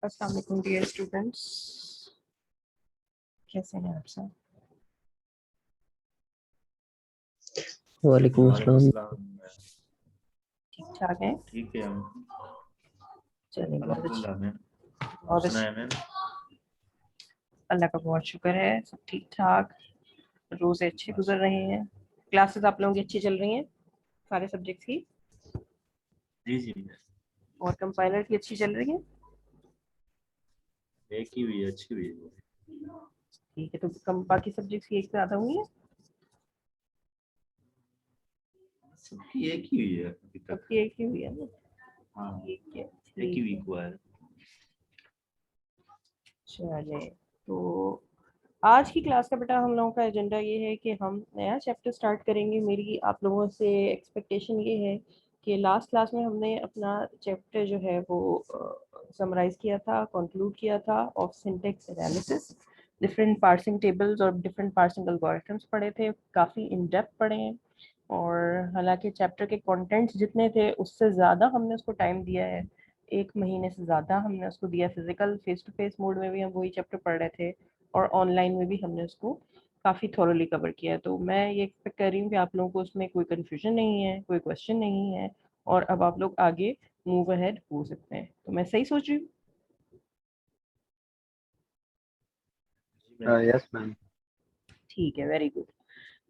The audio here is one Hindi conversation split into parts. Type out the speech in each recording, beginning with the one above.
अस्सलाम वालेकुम डियर स्टूडेंट्स, कैसे हैं आप सब? वालेकुम अस्सलाम। ठीक ठाक हैं? ठीक है हम चलिए, बहुत अल्हम्दुलिल्लाह मैम। बहुत सुनाए मैम। अल्लाह का बहुत शुक्र है, सब ठीक ठाक। रोज़े अच्छे गुजर रहे हैं। क्लासेस आप लोगों की अच्छी चल रही हैं, सारे सब्जेक्ट्स की? जी जी और कंपाइलर की अच्छी चल रही है? एक ही हुई है, अच्छी हुई है। ठीक है, तो कम बाकी सब्जेक्ट्स की एक से ज़्यादा हुई है? सबकी एक ही हुई है अभी तक। सबकी एक ही हुई है ना? हाँ, ठीक है, एक ही ठीक है। वीक हुआ है। चलिए, तो आज की क्लास का बेटा हम लोगों का एजेंडा ये है कि हम नया चैप्टर स्टार्ट करेंगे। मेरी आप लोगों से एक्सपेक्टेशन ये है कि लास्ट क्लास में हमने अपना चैप्टर जो है वो समराइज किया था, कंक्लूड किया था of syntax analysis. Different parsing tables और डिफरेंट पार्सिंग एल्गोरिथम्स पढ़े थे, काफ़ी इन डेप्थ पढ़े हैं। और हालांकि चैप्टर के कंटेंट्स जितने थे उससे ज़्यादा हमने उसको टाइम दिया है, 1 महीने से ज़्यादा हमने उसको दिया। Physical face to face mode में भी हम वही चैप्टर पढ़ रहे थे और ऑनलाइन में भी हमने उसको काफ़ी थॉरोली कवर किया है। तो मैं ये एक्सपेक्ट कर रही हूँ कि आप लोगों को उसमें कोई कन्फ्यूजन नहीं है, कोई क्वेश्चन नहीं है, और अब आप लोग आगे मूव अहेड हो सकते हैं। तो मैं सही सोच रही हूँ? जी मैम। Yes ma'am. ठीक है, वेरी गुड।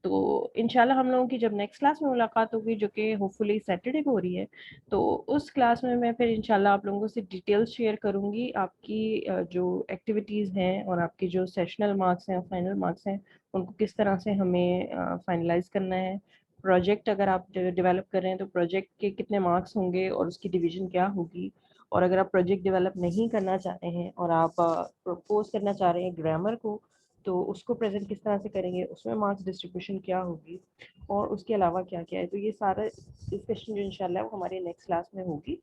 तो इंशाल्लाह हम लोगों की जब नेक्स्ट क्लास में मुलाकात होगी, जो कि होपफुली सैटरडे को हो रही है, तो उस क्लास में मैं फिर इंशाल्लाह आप लोगों से डिटेल्स शेयर करूंगी। आपकी जो एक्टिविटीज़ हैं और आपके जो सेशनल मार्क्स हैं, फाइनल मार्क्स हैं, उनको किस तरह से हमें फाइनलाइज करना है। प्रोजेक्ट अगर आप डेवलप कर रहे हैं तो प्रोजेक्ट के कितने मार्क्स होंगे और उसकी डिवीजन क्या होगी। और अगर आप प्रोजेक्ट डेवलप नहीं करना चाह रहे हैं और आप प्रपोज करना चाह रहे हैं ग्रामर को, तो उसको प्रेजेंट किस तरह से करेंगे, उसमें मार्क्स डिस्ट्रीब्यूशन क्या होगी, और उसके अलावा क्या क्या है। तो ये सारा डिस्कशन जो इंशाल्लाह वो हमारे नेक्स्ट क्लास में होगी।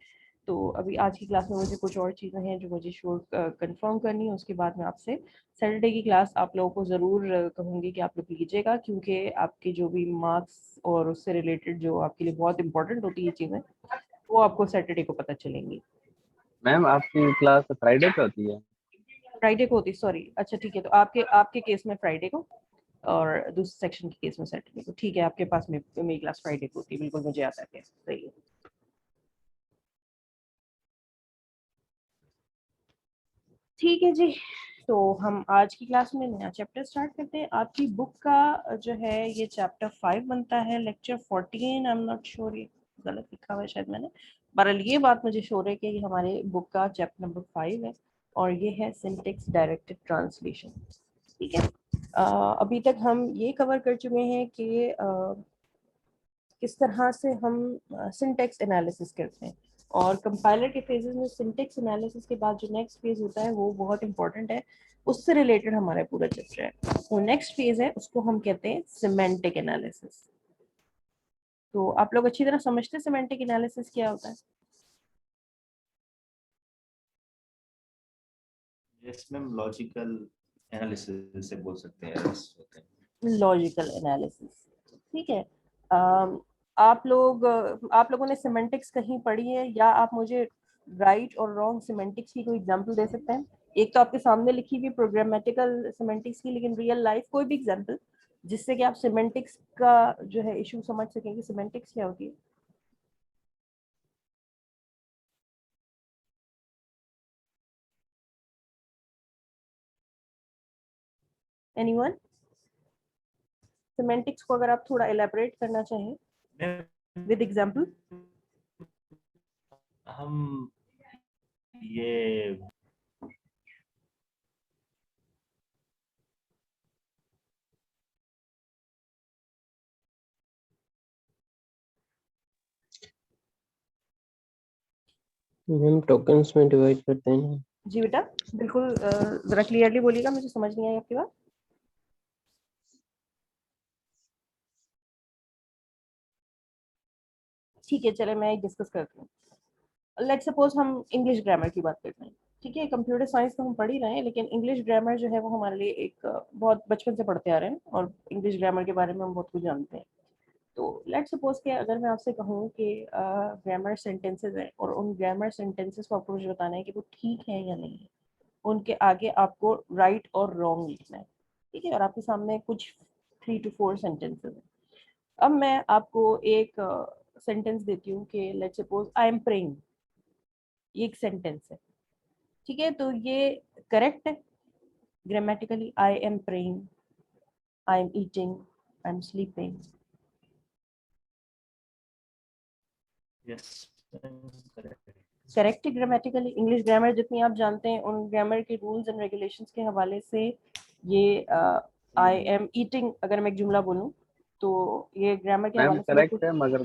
तो अभी आज की क्लास में मुझे कुछ और चीज़ें हैं जो मुझे श्योर कंफर्म करनी है। उसके बाद मैं आपसे सैटरडे की क्लास आप लोगों को ज़रूर कहूँगी कि आप लोग लीजिएगा, क्योंकि आपके जो भी मार्क्स और उससे रिलेटेड जो आपके लिए बहुत इंपॉर्टेंट होती है चीज़ें, वो आपको सैटरडे को पता चलेंगी। मैम आपकी क्लास फ्राइडे पे होती है? फ्राइडे को होती, सॉरी, अच्छा ठीक है, तो आपके आपके केस में फ्राइडे को और दूसरे सेक्शन के केस में सैटरडे को। ठीक है, आपके पास में मेरी क्लास फ्राइडे को होती है, बिल्कुल मुझे आता है, सही है। ठीक है जी, तो हम आज की क्लास में नया चैप्टर स्टार्ट करते हैं। आपकी बुक का जो है ये चैप्टर 5 बनता है, lecture 14। I am not sure, ये गलत लिखा हुआ है शायद मैंने, बहरहाल ये बात मुझे श्योर है कि ये हमारे बुक का चैप्टर नंबर 5 है और ये है सिंटेक्स डायरेक्टेड ट्रांसलेशन। ठीक है, अभी तक हम ये कवर कर चुके हैं कि किस तरह से हम सिंटेक्स एनालिसिस करते हैं। और कंपाइलर के फेजेस में सिंटेक्स एनालिसिस के बाद जो नेक्स्ट फेज होता है वो बहुत इंपॉर्टेंट है, उससे रिलेटेड हमारा पूरा चैप्टर है। वो नेक्स्ट फेज है, उसको हम कहते हैं सिमेंटिक एनालिसिस। तो आप लोग अच्छी तरह समझते हैं सिमेंटिक एनालिसिस क्या होता है? यस मैम, लॉजिकल एनालिसिस से बोल सकते हैं, ऐसे होते हैं। लॉजिकल एनालिसिस, ठीक है। अम, आप लोगों ने सिमेंटिक्स कहीं पढ़ी है, या आप मुझे राइट और रॉन्ग सिमेंटिक्स की कोई एग्जांपल दे सकते हैं? एक तो आपके सामने लिखी हुई प्रोग्रामेटिकल सिमेंटिक्स की, लेकिन रियल लाइफ कोई भी एग्जांपल जिससे कि आप सिमेंटिक्स का जो है इशू समझ सकें कि सिमेंटिक्स क्या होती है। एनीवन? सिमेंटिक्स को अगर आप थोड़ा एलैबोरेट करना चाहें मैम, विद एग्जांपल। हम ये मैम टोकन्स में डिवाइड करते हैं ना। जी बेटा, बिल्कुल, जरा क्लियरली बोलिएगा, मुझे समझ नहीं आई आपकी बात। ठीक है, चले मैं डिस्कस करती हूँ। लेट्स सपोज हम इंग्लिश ग्रामर की बात करते हैं। ठीक है, कंप्यूटर साइंस तो हम पढ़ ही रहे हैं, लेकिन इंग्लिश ग्रामर जो है वो हमारे लिए एक बहुत बचपन से पढ़ते आ रहे हैं और इंग्लिश ग्रामर के बारे में हम बहुत कुछ जानते हैं। तो लेट्स सपोज कि अगर मैं आपसे कहूँ कि ग्रामर सेंटेंसेस हैं और उन ग्रामर सेंटेंसेस को आपको मुझे बताना है कि वो ठीक है या नहीं है, उनके आगे आपको राइट और रॉन्ग लिखना है, ठीक है, और आपके सामने कुछ 3 to 4 सेंटेंसेस हैं। अब मैं आपको एक सेंटेंस देती हूँ कि let's suppose I am praying, ये एक सेंटेंस है, ठीक है, तो ये करेक्ट है grammatically, I am praying, I am eating, I am sleeping. Yes, correct. Correct है ग्रामेटिकली। इंग्लिश ग्रामर जितनी आप जानते हैं उन ग्रामर के रूल्स एंड रेगुलेशंस के हवाले से ये आई एम ईटिंग अगर मैं एक जुमला बोलूँ तो ये ग्रामर के मैम हवाले से बिल्कुल। करेक्ट है मगर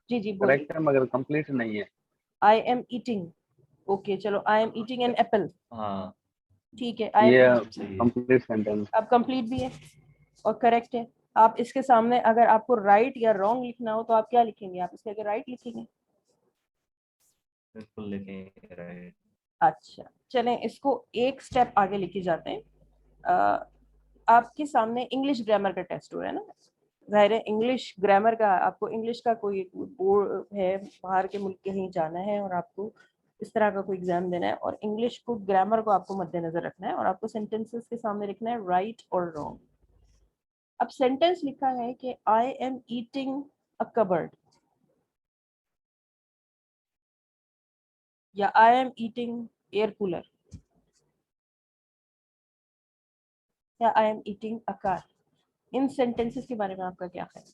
जी बोलिए। करेक्ट है मगर कंप्लीट नहीं है। आई एम ईटिंग, ओके चलो, आई एम ईटिंग एन एप्पल, हाँ, ठीक है, आई ये एम, कंप्लीट सेंटेंस। अब कंप्लीट भी है और करेक्ट है। आप इसके सामने अगर आपको राइट या रॉन्ग लिखना हो तो आप क्या लिखेंगे? आप इसके आगे राइट लिखेंगे। बिल्कुल लिखेंगे, राइट। अच्छा चलें इसको एक स्टेप आगे लेके जाते हैं। आपके सामने इंग्लिश ग्रामर का टेस्ट हो रहा है ना, जाहिर है इंग्लिश ग्रामर का, आपको इंग्लिश का कोई बोर्ड है, बाहर के मुल्क कहीं जाना है और आपको इस तरह का कोई एग्जाम देना है और इंग्लिश को ग्रामर को आपको मद्देनजर रखना है और आपको सेंटेंसेस के सामने लिखना है राइट और रॉन्ग। अब सेंटेंस लिखा है कि I am eating a cupboard या I am eating air cooler या I am eating a car. इन सेंटेंसेस के बारे में आपका क्या ख्याल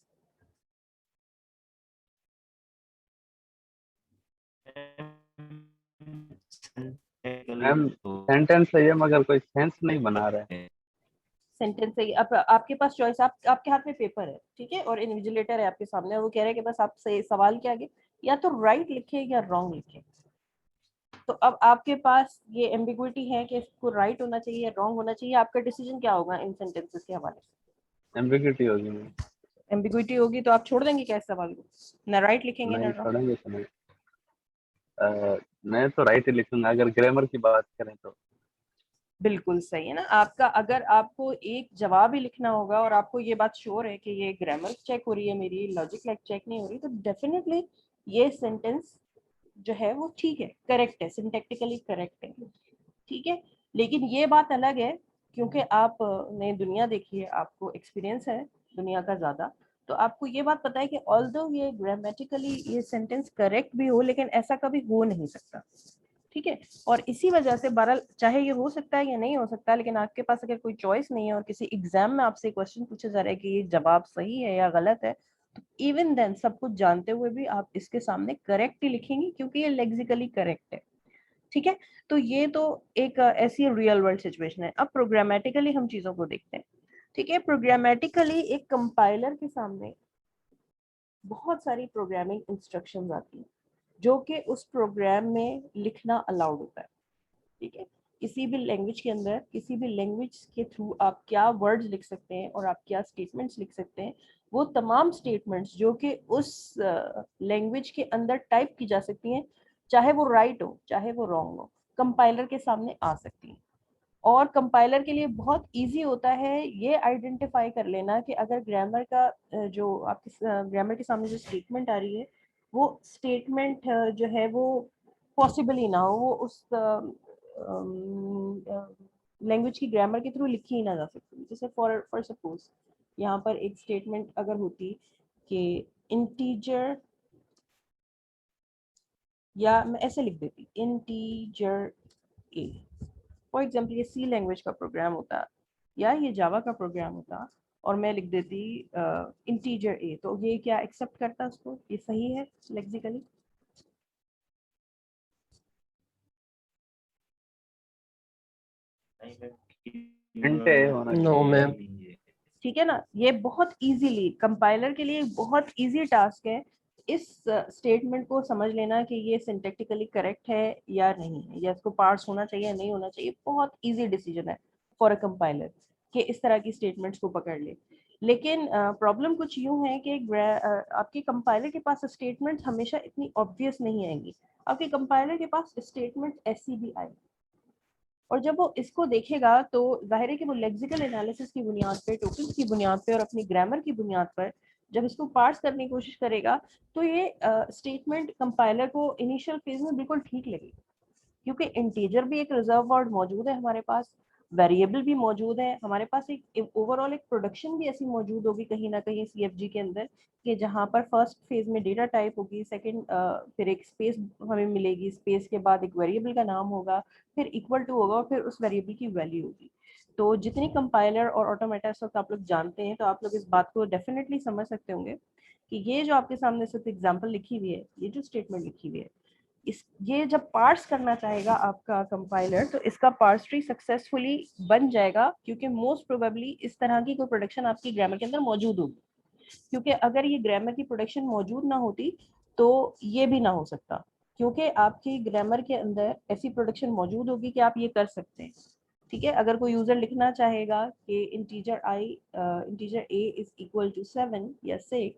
मैम सेंटेंस है ये मगर कोई सेंस नहीं बना रहा है। सेंटेंस है? अब आपके पास चॉइस, आपके हाथ में पेपर है, ठीक है, और इन्विजिलेटर है आपके सामने और वो कह रहा है कि बस आपसे सवाल के आगे या तो राइट लिखे या रॉन्ग लिखे। तो अब आपके पास ये एम्बिग्विटी है कि इसको राइट होना चाहिए या रॉन्ग होना चाहिए। आपका डिसीजन क्या होगा इन सेंटेंसेस के हवाले से? एम्बिग्यूटी होगी मैम। एम्बिग्विटी होगी तो आप छोड़ देंगे क्या इस सवाल को? ना राइट लिखेंगे ना नहीं रॉन्ग? छोड़ेंगे तो नहीं। मैं तो राइट ही लिखूंगा अगर ग्रामर की बात करें तो। बिल्कुल सही है ना आपका। अगर आपको एक जवाब ही लिखना होगा और आपको ये बात श्योर है कि ये ग्रामर चेक हो रही है, मेरी लॉजिक लाइक चेक नहीं हो रही, तो डेफिनेटली ये सेंटेंस जो है वो ठीक है, करेक्ट है, सिंटैक्टिकली करेक्ट है, ठीक है। लेकिन ये बात अलग है क्योंकि आप ने दुनिया देखी है, आपको एक्सपीरियंस है दुनिया का ज्यादा, तो आपको ये बात पता है कि ऑल्दो ये ग्रामेटिकली ये सेंटेंस करेक्ट भी हो लेकिन ऐसा कभी हो नहीं सकता, ठीक है। और इसी वजह से बहरहाल चाहे ये हो सकता है या नहीं हो सकता, लेकिन आपके पास अगर कोई चॉइस नहीं है और किसी एग्जाम में आपसे क्वेश्चन पूछा जा रहा है कि ये जवाब सही है या गलत है, तो इवन देन सब कुछ जानते हुए भी आप इसके सामने करेक्ट ही लिखेंगे क्योंकि ये लेक्सिकली करेक्ट है, ठीक है। तो ये तो एक ऐसी रियल वर्ल्ड सिचुएशन है। अब प्रोग्रामेटिकली हम चीजों को देखते हैं, ठीक है। प्रोग्रामेटिकली एक कंपाइलर के सामने बहुत सारी प्रोग्रामिंग इंस्ट्रक्शंस आती हैं जो कि उस प्रोग्राम में लिखना अलाउड होता है, ठीक है। किसी भी लैंग्वेज के अंदर, किसी भी लैंग्वेज के थ्रू आप क्या वर्ड्स लिख सकते हैं और आप क्या स्टेटमेंट्स लिख सकते हैं, वो तमाम स्टेटमेंट्स जो कि उस लैंग्वेज के अंदर टाइप की जा सकती हैं, चाहे वो राइट हो चाहे वो रॉन्ग हो, कंपाइलर के सामने आ सकती हैं। और कंपाइलर के लिए बहुत इजी होता है ये आइडेंटिफाई कर लेना कि अगर ग्रामर का जो आपके ग्रामर के सामने जो स्टेटमेंट आ रही है वो स्टेटमेंट जो है वो पॉसिबल ही ना हो, वो उस लैंग्वेज की ग्रामर के थ्रू लिखी ही ना जा सकती। जैसे फॉर सपोज यहाँ पर एक स्टेटमेंट अगर होती कि इंटीजर, या मैं ऐसे लिख देती इंटीजर ए, फॉर एग्जाम्पल ये सी लैंग्वेज का प्रोग्राम होता या ये जावा का प्रोग्राम होता और मैं लिख देती इंटीजर ए, तो ये क्या एक्सेप्ट करता उसको? ये सही है लेक्सिकली? हिंट है होना नो चाहिए। मैम। ठीक है ना, ये बहुत इजीली कंपाइलर के लिए बहुत इजी टास्क है इस स्टेटमेंट को समझ लेना कि ये सिंटैक्टिकली करेक्ट है या नहीं है, या इसको पार्स होना चाहिए या नहीं होना चाहिए। बहुत इजी डिसीजन है फॉर अ कंपाइलर कि इस तरह की स्टेटमेंट्स को पकड़ ले। लेकिन प्रॉब्लम कुछ यूं है कि आपके कंपाइलर के पास स्टेटमेंट्स हमेशा इतनी ऑब्वियस नहीं आएंगी। आपके कंपाइलर के पास स्टेटमेंट ऐसी भी आएगी और जब वो इसको देखेगा तो जाहिर है कि वो लेक्सिकल एनालिसिस की बुनियाद पे, टोकन्स की बुनियाद पे और अपनी ग्रामर की बुनियाद पर जब इसको पार्स करने की कोशिश करेगा तो ये स्टेटमेंट कंपाइलर को इनिशियल फेज में बिल्कुल ठीक लगेगी, क्योंकि इंटीजर भी एक रिजर्व वर्ड मौजूद है हमारे पास, वेरिएबल भी मौजूद है हमारे पास, एक ओवरऑल एक प्रोडक्शन भी ऐसी मौजूद होगी कहीं ना कहीं CFG के अंदर, कि जहाँ पर फर्स्ट फेज में डेटा टाइप होगी, सेकंड फिर एक स्पेस हमें मिलेगी, स्पेस के बाद एक वेरिएबल का नाम होगा, फिर इक्वल टू होगा और फिर उस वेरिएबल की वैल्यू होगी। तो जितनी कंपाइलर और ऑटोमेटा इस वक्त आप लोग जानते हैं, तो आप लोग इस बात को डेफिनेटली समझ सकते होंगे कि ये जो आपके सामने सिर्फ एग्जाम्पल लिखी हुई है, ये जो स्टेटमेंट लिखी हुई है, इस ये जब पार्स करना चाहेगा आपका कंपाइलर, तो इसका पार्स ट्री सक्सेसफुली बन जाएगा, क्योंकि मोस्ट प्रोबेबली इस तरह की कोई प्रोडक्शन आपकी ग्रामर के अंदर मौजूद होगी। क्योंकि अगर ये ग्रामर की प्रोडक्शन मौजूद ना होती तो ये भी ना हो सकता, क्योंकि आपकी ग्रामर के अंदर ऐसी प्रोडक्शन मौजूद होगी कि आप ये कर सकते हैं। ठीक है, अगर कोई यूजर लिखना चाहेगा कि integer a is equal to 7 या 6,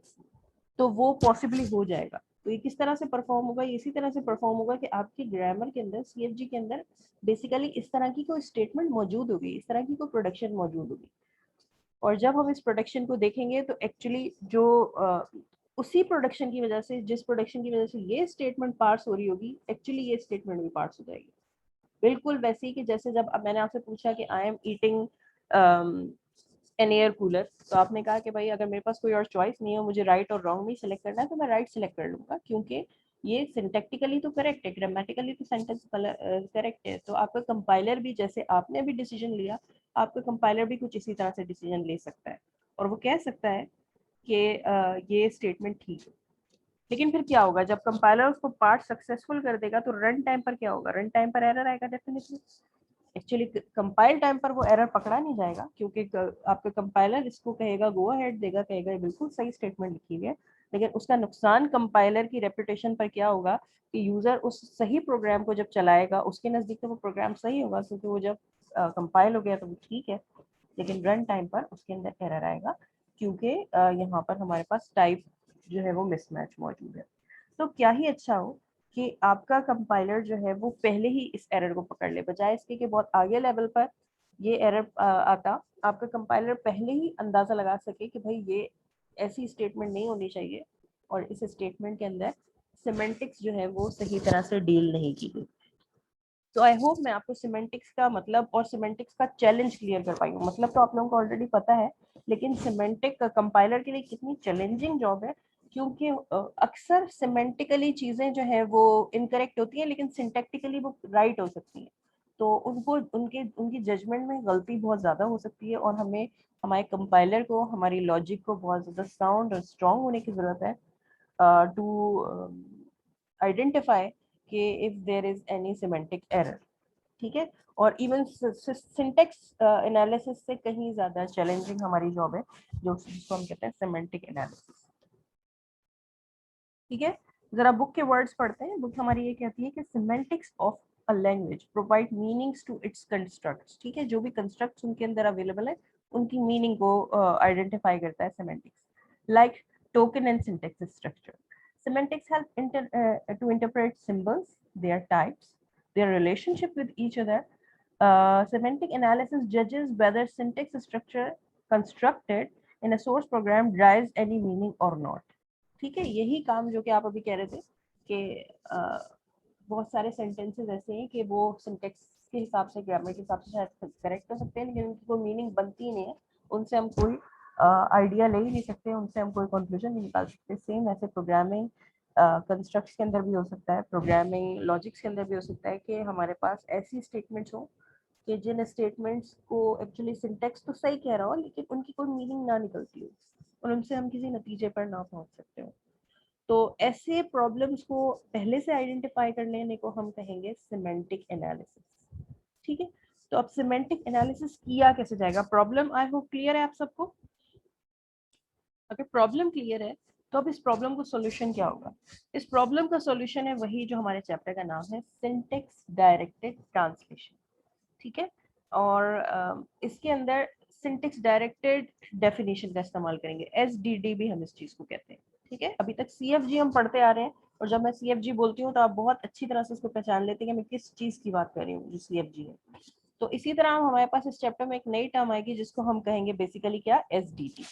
तो वो पॉसिबली हो जाएगा। तो ये किस तरह से परफॉर्म होगा, ये इसी तरह से परफॉर्म होगा कि आपके ग्रामर के अंदर, CFG के अंदर बेसिकली इस तरह की कोई स्टेटमेंट मौजूद होगी, इस तरह की कोई प्रोडक्शन मौजूद होगी। और जब हम इस प्रोडक्शन को देखेंगे तो एक्चुअली जो उसी प्रोडक्शन की वजह से, जिस प्रोडक्शन की वजह से ये स्टेटमेंट पार्स हो रही होगी, एक्चुअली ये स्टेटमेंट भी पार्स हो जाएगी। बिल्कुल वैसे ही कि जैसे जब अब मैंने आपसे पूछा कि I am eating N air cooler, तो आपने कहा कि भाई अगर मेरे पास कोई और चॉइस नहीं है, मुझे राइट और रॉन्ग में सिलेक्ट करना है, तो मैं राइट सिलेक्ट कर लूंगा, क्योंकि ये सिंटैक्टिकली तो करेक्ट है, ग्रामेटिकली तो सेंटेंस करेक्ट है। तो आपका कंपाइलर भी, जैसे आपने अभी डिसीजन लिया, आपका कंपाइलर भी कुछ इसी तरह से डिसीजन ले सकता है, और वो कह सकता है कि ये स्टेटमेंट ठीक है। लेकिन फिर क्या होगा जब कंपाइलर उसको पार्ट सक्सेसफुल कर देगा, तो रन टाइम पर क्या होगा, रन टाइम पर एरर आएगा डेफिनेटली। एक्चुअली कंपाइल टाइम पर वो एरर पकड़ा नहीं जाएगा, क्योंकि आपका कंपाइलर इसको कहेगा, गो अहेड देगा, कहेगा ये बिल्कुल सही स्टेटमेंट लिखी हुई है। लेकिन उसका नुकसान कंपाइलर की रेपुटेशन पर क्या होगा कि यूजर उस सही प्रोग्राम को जब चलाएगा, उसके नजदीक तो वो प्रोग्राम सही होगा, क्योंकि वो जब कंपाइल हो गया तो वो ठीक है, लेकिन रन टाइम पर उसके अंदर एरर आएगा, क्योंकि यहाँ पर हमारे पास टाइप जो है वो मिसमैच मौजूद है। तो क्या ही अच्छा हो कि आपका कंपाइलर जो है वो पहले ही इस एरर को पकड़ ले, बजाय इसके कि बहुत आगे लेवल पर ये एरर आता, आपका कंपाइलर पहले ही अंदाजा लगा सके कि भाई ये ऐसी स्टेटमेंट नहीं होनी चाहिए, और इस स्टेटमेंट के अंदर सिमेंटिक्स जो है वो सही तरह से डील नहीं की गई। तो आई होप मैं आपको सिमेंटिक्स का मतलब और सिमेंटिक्स का चैलेंज क्लियर कर पाई हूँ। मतलब तो आप लोगों को ऑलरेडी पता है, लेकिन सिमेंटिक कंपाइलर के लिए कितनी चैलेंजिंग जॉब है, क्योंकि अक्सर सिमेंटिकली चीजें जो है वो इनकरेक्ट होती हैं, लेकिन सिंटैक्टिकली वो राइट हो सकती हैं। तो उनको उनकी जजमेंट में गलती बहुत ज्यादा हो सकती है, और हमें हमारे कंपाइलर को, हमारी लॉजिक को बहुत ज्यादा साउंड और स्ट्रांग होने की जरूरत है टू आइडेंटिफाई कि if there is any semantic error. ठीक है, और इवन सिंटेक्स एनालिसिस से कहीं ज्यादा चैलेंजिंग हमारी जॉब है, जो जिसको हम कहते हैं सिमेंटिक एनालिसिस। ठीक है, जरा बुक के वर्ड्स पढ़ते हैं। बुक हमारी ये कहती है कि semantics of a language provide meanings to its constructs. ठीक है, जो भी कंस्ट्रक्ट्स उनके अंदर अवेलेबल है, उनकी मीनिंग को आइडेंटिफाई करता है semantics, like token and syntax structure. Semantics help to interpret symbols, their types, their relationship with each other. Semantic analysis judges whether syntax structure constructed in a source program drives any meaning or not. ठीक है, यही काम जो कि आप अभी कह रहे थे कि बहुत सारे सेंटेंसेस ऐसे हैं कि वो सिंटेक्स के हिसाब से, ग्रामर के हिसाब से शायद करेक्ट हो सकते हैं, लेकिन उनकी कोई मीनिंग बनती ही नहीं है, उनसे हम कोई आइडिया ले ही नहीं सकते, उनसे हम कोई कंक्लूजन नहीं निकाल सकते। सेम ऐसे प्रोग्रामिंग कंस्ट्रक्ट्स के अंदर भी हो सकता है, प्रोग्रामिंग लॉजिक्स के अंदर भी हो सकता है कि हमारे पास ऐसी स्टेटमेंट्स हो कि जिन स्टेटमेंट्स को एक्चुअली सिंटेक्स तो सही कह रहा हो, लेकिन उनकी कोई मीनिंग ना निकलती हो, और उनसे हम किसी नतीजे पर ना पहुंच सकते हो। तो ऐसे प्रॉब्लम्स को पहले से आइडेंटिफाई कर लेने को हम कहेंगे सिमेंटिक एनालिसिस। ठीक है, तो अब सिमेंटिक एनालिसिस किया कैसे जाएगा, प्रॉब्लम आई होप क्लियर है आप सबको। अगर प्रॉब्लम क्लियर है तो अब इस प्रॉब्लम का सॉल्यूशन क्या होगा। इस प्रॉब्लम का सॉल्यूशन है वही जो हमारे चैप्टर का नाम है, सिंटेक्स डायरेक्टेड ट्रांसलेशन। ठीक है, और इसके अंदर सिंटेक्स डायरेक्टेड डेफिनेशन का इस्तेमाल करेंगे, SDD भी हम इस चीज को कहते हैं। ठीक है, अभी तक CFG हम पढ़ते आ रहे हैं, और जब मैं CFG बोलती हूँ तो आप बहुत अच्छी तरह से इसको पहचान लेते हैं कि मैं किस चीज की बात कर रही हूँ जो CFG है। तो इसी तरह हमारे पास इस चैप्टर में एक नई टर्म आएगी जिसको हम कहेंगे बेसिकली क्या, SDD।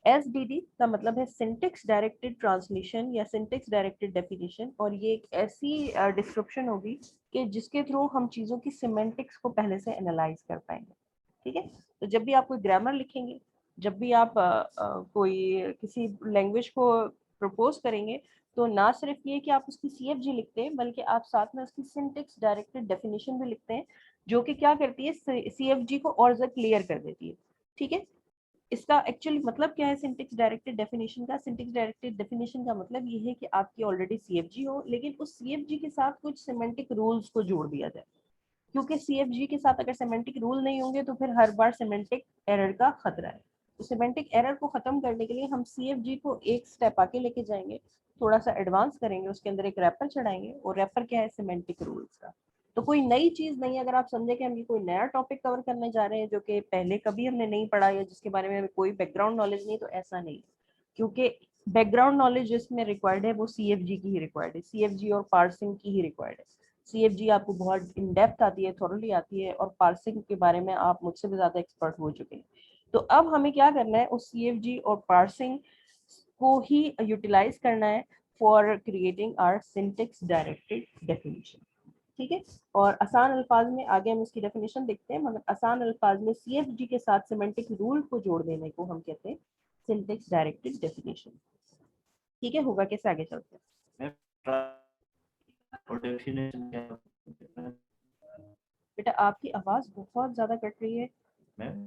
SDD का मतलब है सिंटेक्स डायरेक्टेड ट्रांसलेशन या सिंटेक्स डायरेक्टेड डेफिनेशन, और ये एक ऐसी डिस्क्रिप्शन होगी कि जिसके थ्रू हम चीज़ों की सिमेंटिक्स को पहले से एनालाइज कर पाएंगे। ठीक है, तो जब भी आप कोई ग्रामर लिखेंगे, जब भी आप कोई किसी लैंग्वेज को प्रपोज करेंगे, तो ना सिर्फ ये कि आप उसकी CFG लिखते हैं, बल्कि आप साथ में उसकी सिंटेक्स डायरेक्टेड डेफिनेशन भी लिखते हैं, जो कि क्या करती है, CFG को और ज़्यादा क्लियर कर देती है। ठीक है, इसका एक्चुअली मतलब क्या है सिंटेक्स डायरेक्टेड डेफिनेशन का? सिंटेक्स डायरेक्टेड डेफिनेशन का मतलब ये है कि आपकी ऑलरेडी CFG हो, लेकिन उस CFG के साथ कुछ सिमेंटिक रूल्स को जोड़ दिया जाए, क्योंकि CFG के साथ अगर सिमेंटिक रूल नहीं होंगे तो फिर हर बार सिमेंटिक एरर का खतरा है। तो सिमेंटिक एरर को खत्म करने के लिए हम CFG को एक स्टेप आके लेके जाएंगे, थोड़ा सा एडवांस करेंगे, उसके अंदर एक रैपर चढ़ाएंगे, और रैपर क्या है, सिमेंटिक रूल्स का। तो कोई नई चीज नहीं है, अगर आप समझे कि हम ये कोई नया टॉपिक कवर करने जा रहे हैं जो कि पहले कभी हमने नहीं पढ़ा या जिसके बारे में हमें कोई बैकग्राउंड नॉलेज नहीं, तो ऐसा नहीं, क्योंकि बैकग्राउंड नॉलेज जिसमें रिक्वायर्ड है वो CFG की ही रिक्वायर्ड है, CFG और पार्सिंग की ही रिक्वायर्ड है। CFG आपको बहुत इन डेप्थ आती है, थॉरली आती है, और पार्सिंग के बारे में आप मुझसे भी ज्यादा एक्सपर्ट हो चुके हैं। तो अब हमें क्या करना है, उस CFG और पार्सिंग को ही यूटिलाइज करना है for creating our syntax directed definition. ठीक है, और आसान अल्फाज में आगे हम इसकी डेफिनेशन देखते हैं, मगर आसान अल्फाज में CFG के साथ सिमेंटिक रूल को जोड़ देने को हम कहते हैं सिंटेक्स डायरेक्टेड डेफिनेशन। ठीक है, होगा कैसे, आगे चलते हैं। और डेफिनेशन क्या है? बेटा आपकी आवाज बहुत ज्यादा कट रही है। मैम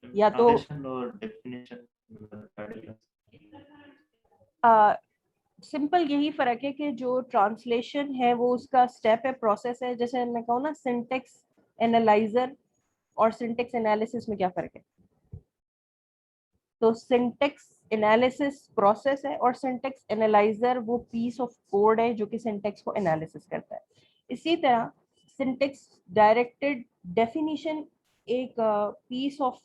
या तो ट्रांसलेशन और डेफिनेशन सिंपल यही फर्क है कि जो ट्रांसलेशन है वो उसका स्टेप है, प्रोसेस है। जैसे मैं कहूँ ना, सिंटेक्स एनालाइजर और सिंटेक्स एनालिसिस में क्या फर्क है? तो सिंटेक्स एनालिसिस प्रोसेस है, और सिंटेक्स एनालाइजर वो पीस ऑफ कोड है जो कि सिंटेक्स को एनालिसिस करता है। इसी तरह सिंटेक्स डायरेक्टेड डेफिनेशन एक पीस ऑफ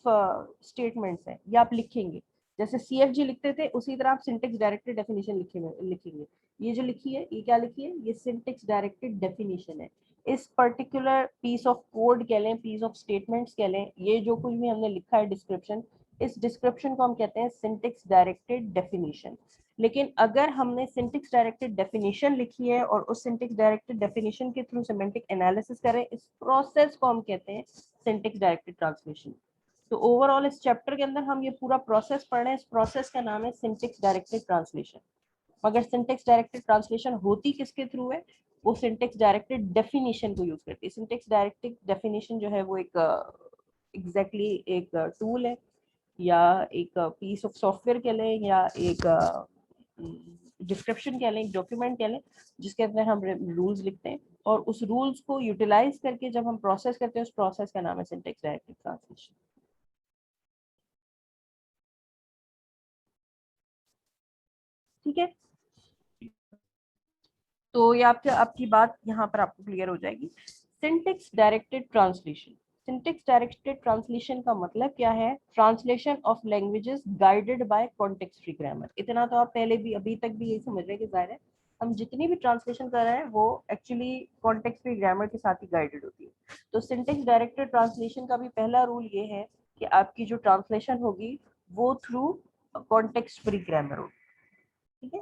स्टेटमेंट्स है, ये आप लिखेंगे जैसे CFG लिखते थे, उसी तरह आप सिंटेक्स डायरेक्टेड डेफिनेशन लिखेंगे। ये जो लिखी है, ये क्या लिखी है, ये सिंटेक्स डायरेक्टेड डेफिनेशन है। इस पर्टिकुलर पीस ऑफ कोड कह लें, पीस ऑफ स्टेटमेंट्स कह लें, ये जो कुछ भी हमने लिखा है डिस्क्रिप्शन, इस डिस्क्रिप्शन को हम कहते हैं सिंटेक्स डायरेक्टेड डेफिनेशन। लेकिन अगर हमने सिंटेक्स डायरेक्टेड डेफिनेशन लिखी है और उस सिंटेक्स डायरेक्टेड डेफिनेशन के थ्रू सिमेंटिक एनालिसिस करें, इस प्रोसेस को हम कहते हैं सिंटेक्स डायरेक्टेड ट्रांसलेशन। तो ओवरऑल इस चैप्टर के अंदर हम ये पूरा प्रोसेस पढ़ रहे हैं, इस प्रोसेस का नाम है सिंटेक्स डायरेक्टेड ट्रांसलेशन। मगर सिंटेक्स डायरेक्टेड ट्रांसलेशन होती किसके थ्रू है? वो सिंटेक्स डायरेक्टेड डेफिनेशन को यूज करती है। सिंटेक्स डायरेक्टेड डेफिनेशन जो है वो एक एग्जैक्टली एक टूल है, या एक पीस ऑफ सॉफ्टवेयर कह लें, या एक डिस्क्रिप्शन कह लें, एक डॉक्यूमेंट कह लें, जिसके अंदर हम रूल्स लिखते हैं, और उस रूल्स को यूटिलाइज करके जब हम प्रोसेस करते हैं, उस प्रोसेस का नाम है सिंटेक्स डायरेक्टेड ट्रांसलेशन। ठीक है, तो ये आपकी बात यहाँ पर आपको क्लियर हो जाएगी। Syntax directed translation, syntax directed translation का मतलब क्या है? Translation of languages guided by context free grammar. इतना तो आप पहले भी अभी तक भी यही समझ रहे हैं कि जाहिर है हम जितनी भी ट्रांसलेशन कर रहे हैं वो एक्चुअली कॉन्टेक्स्ट फ्री ग्रामर के साथ ही गाइडेड होती है। तो सिंटेक्स डायरेक्टेड ट्रांसलेशन का भी पहला रूल ये है कि आपकी जो ट्रांसलेशन होगी वो थ्रू कॉन्टेक्स्ट फ्री ग्रामर होगी। ठीक है,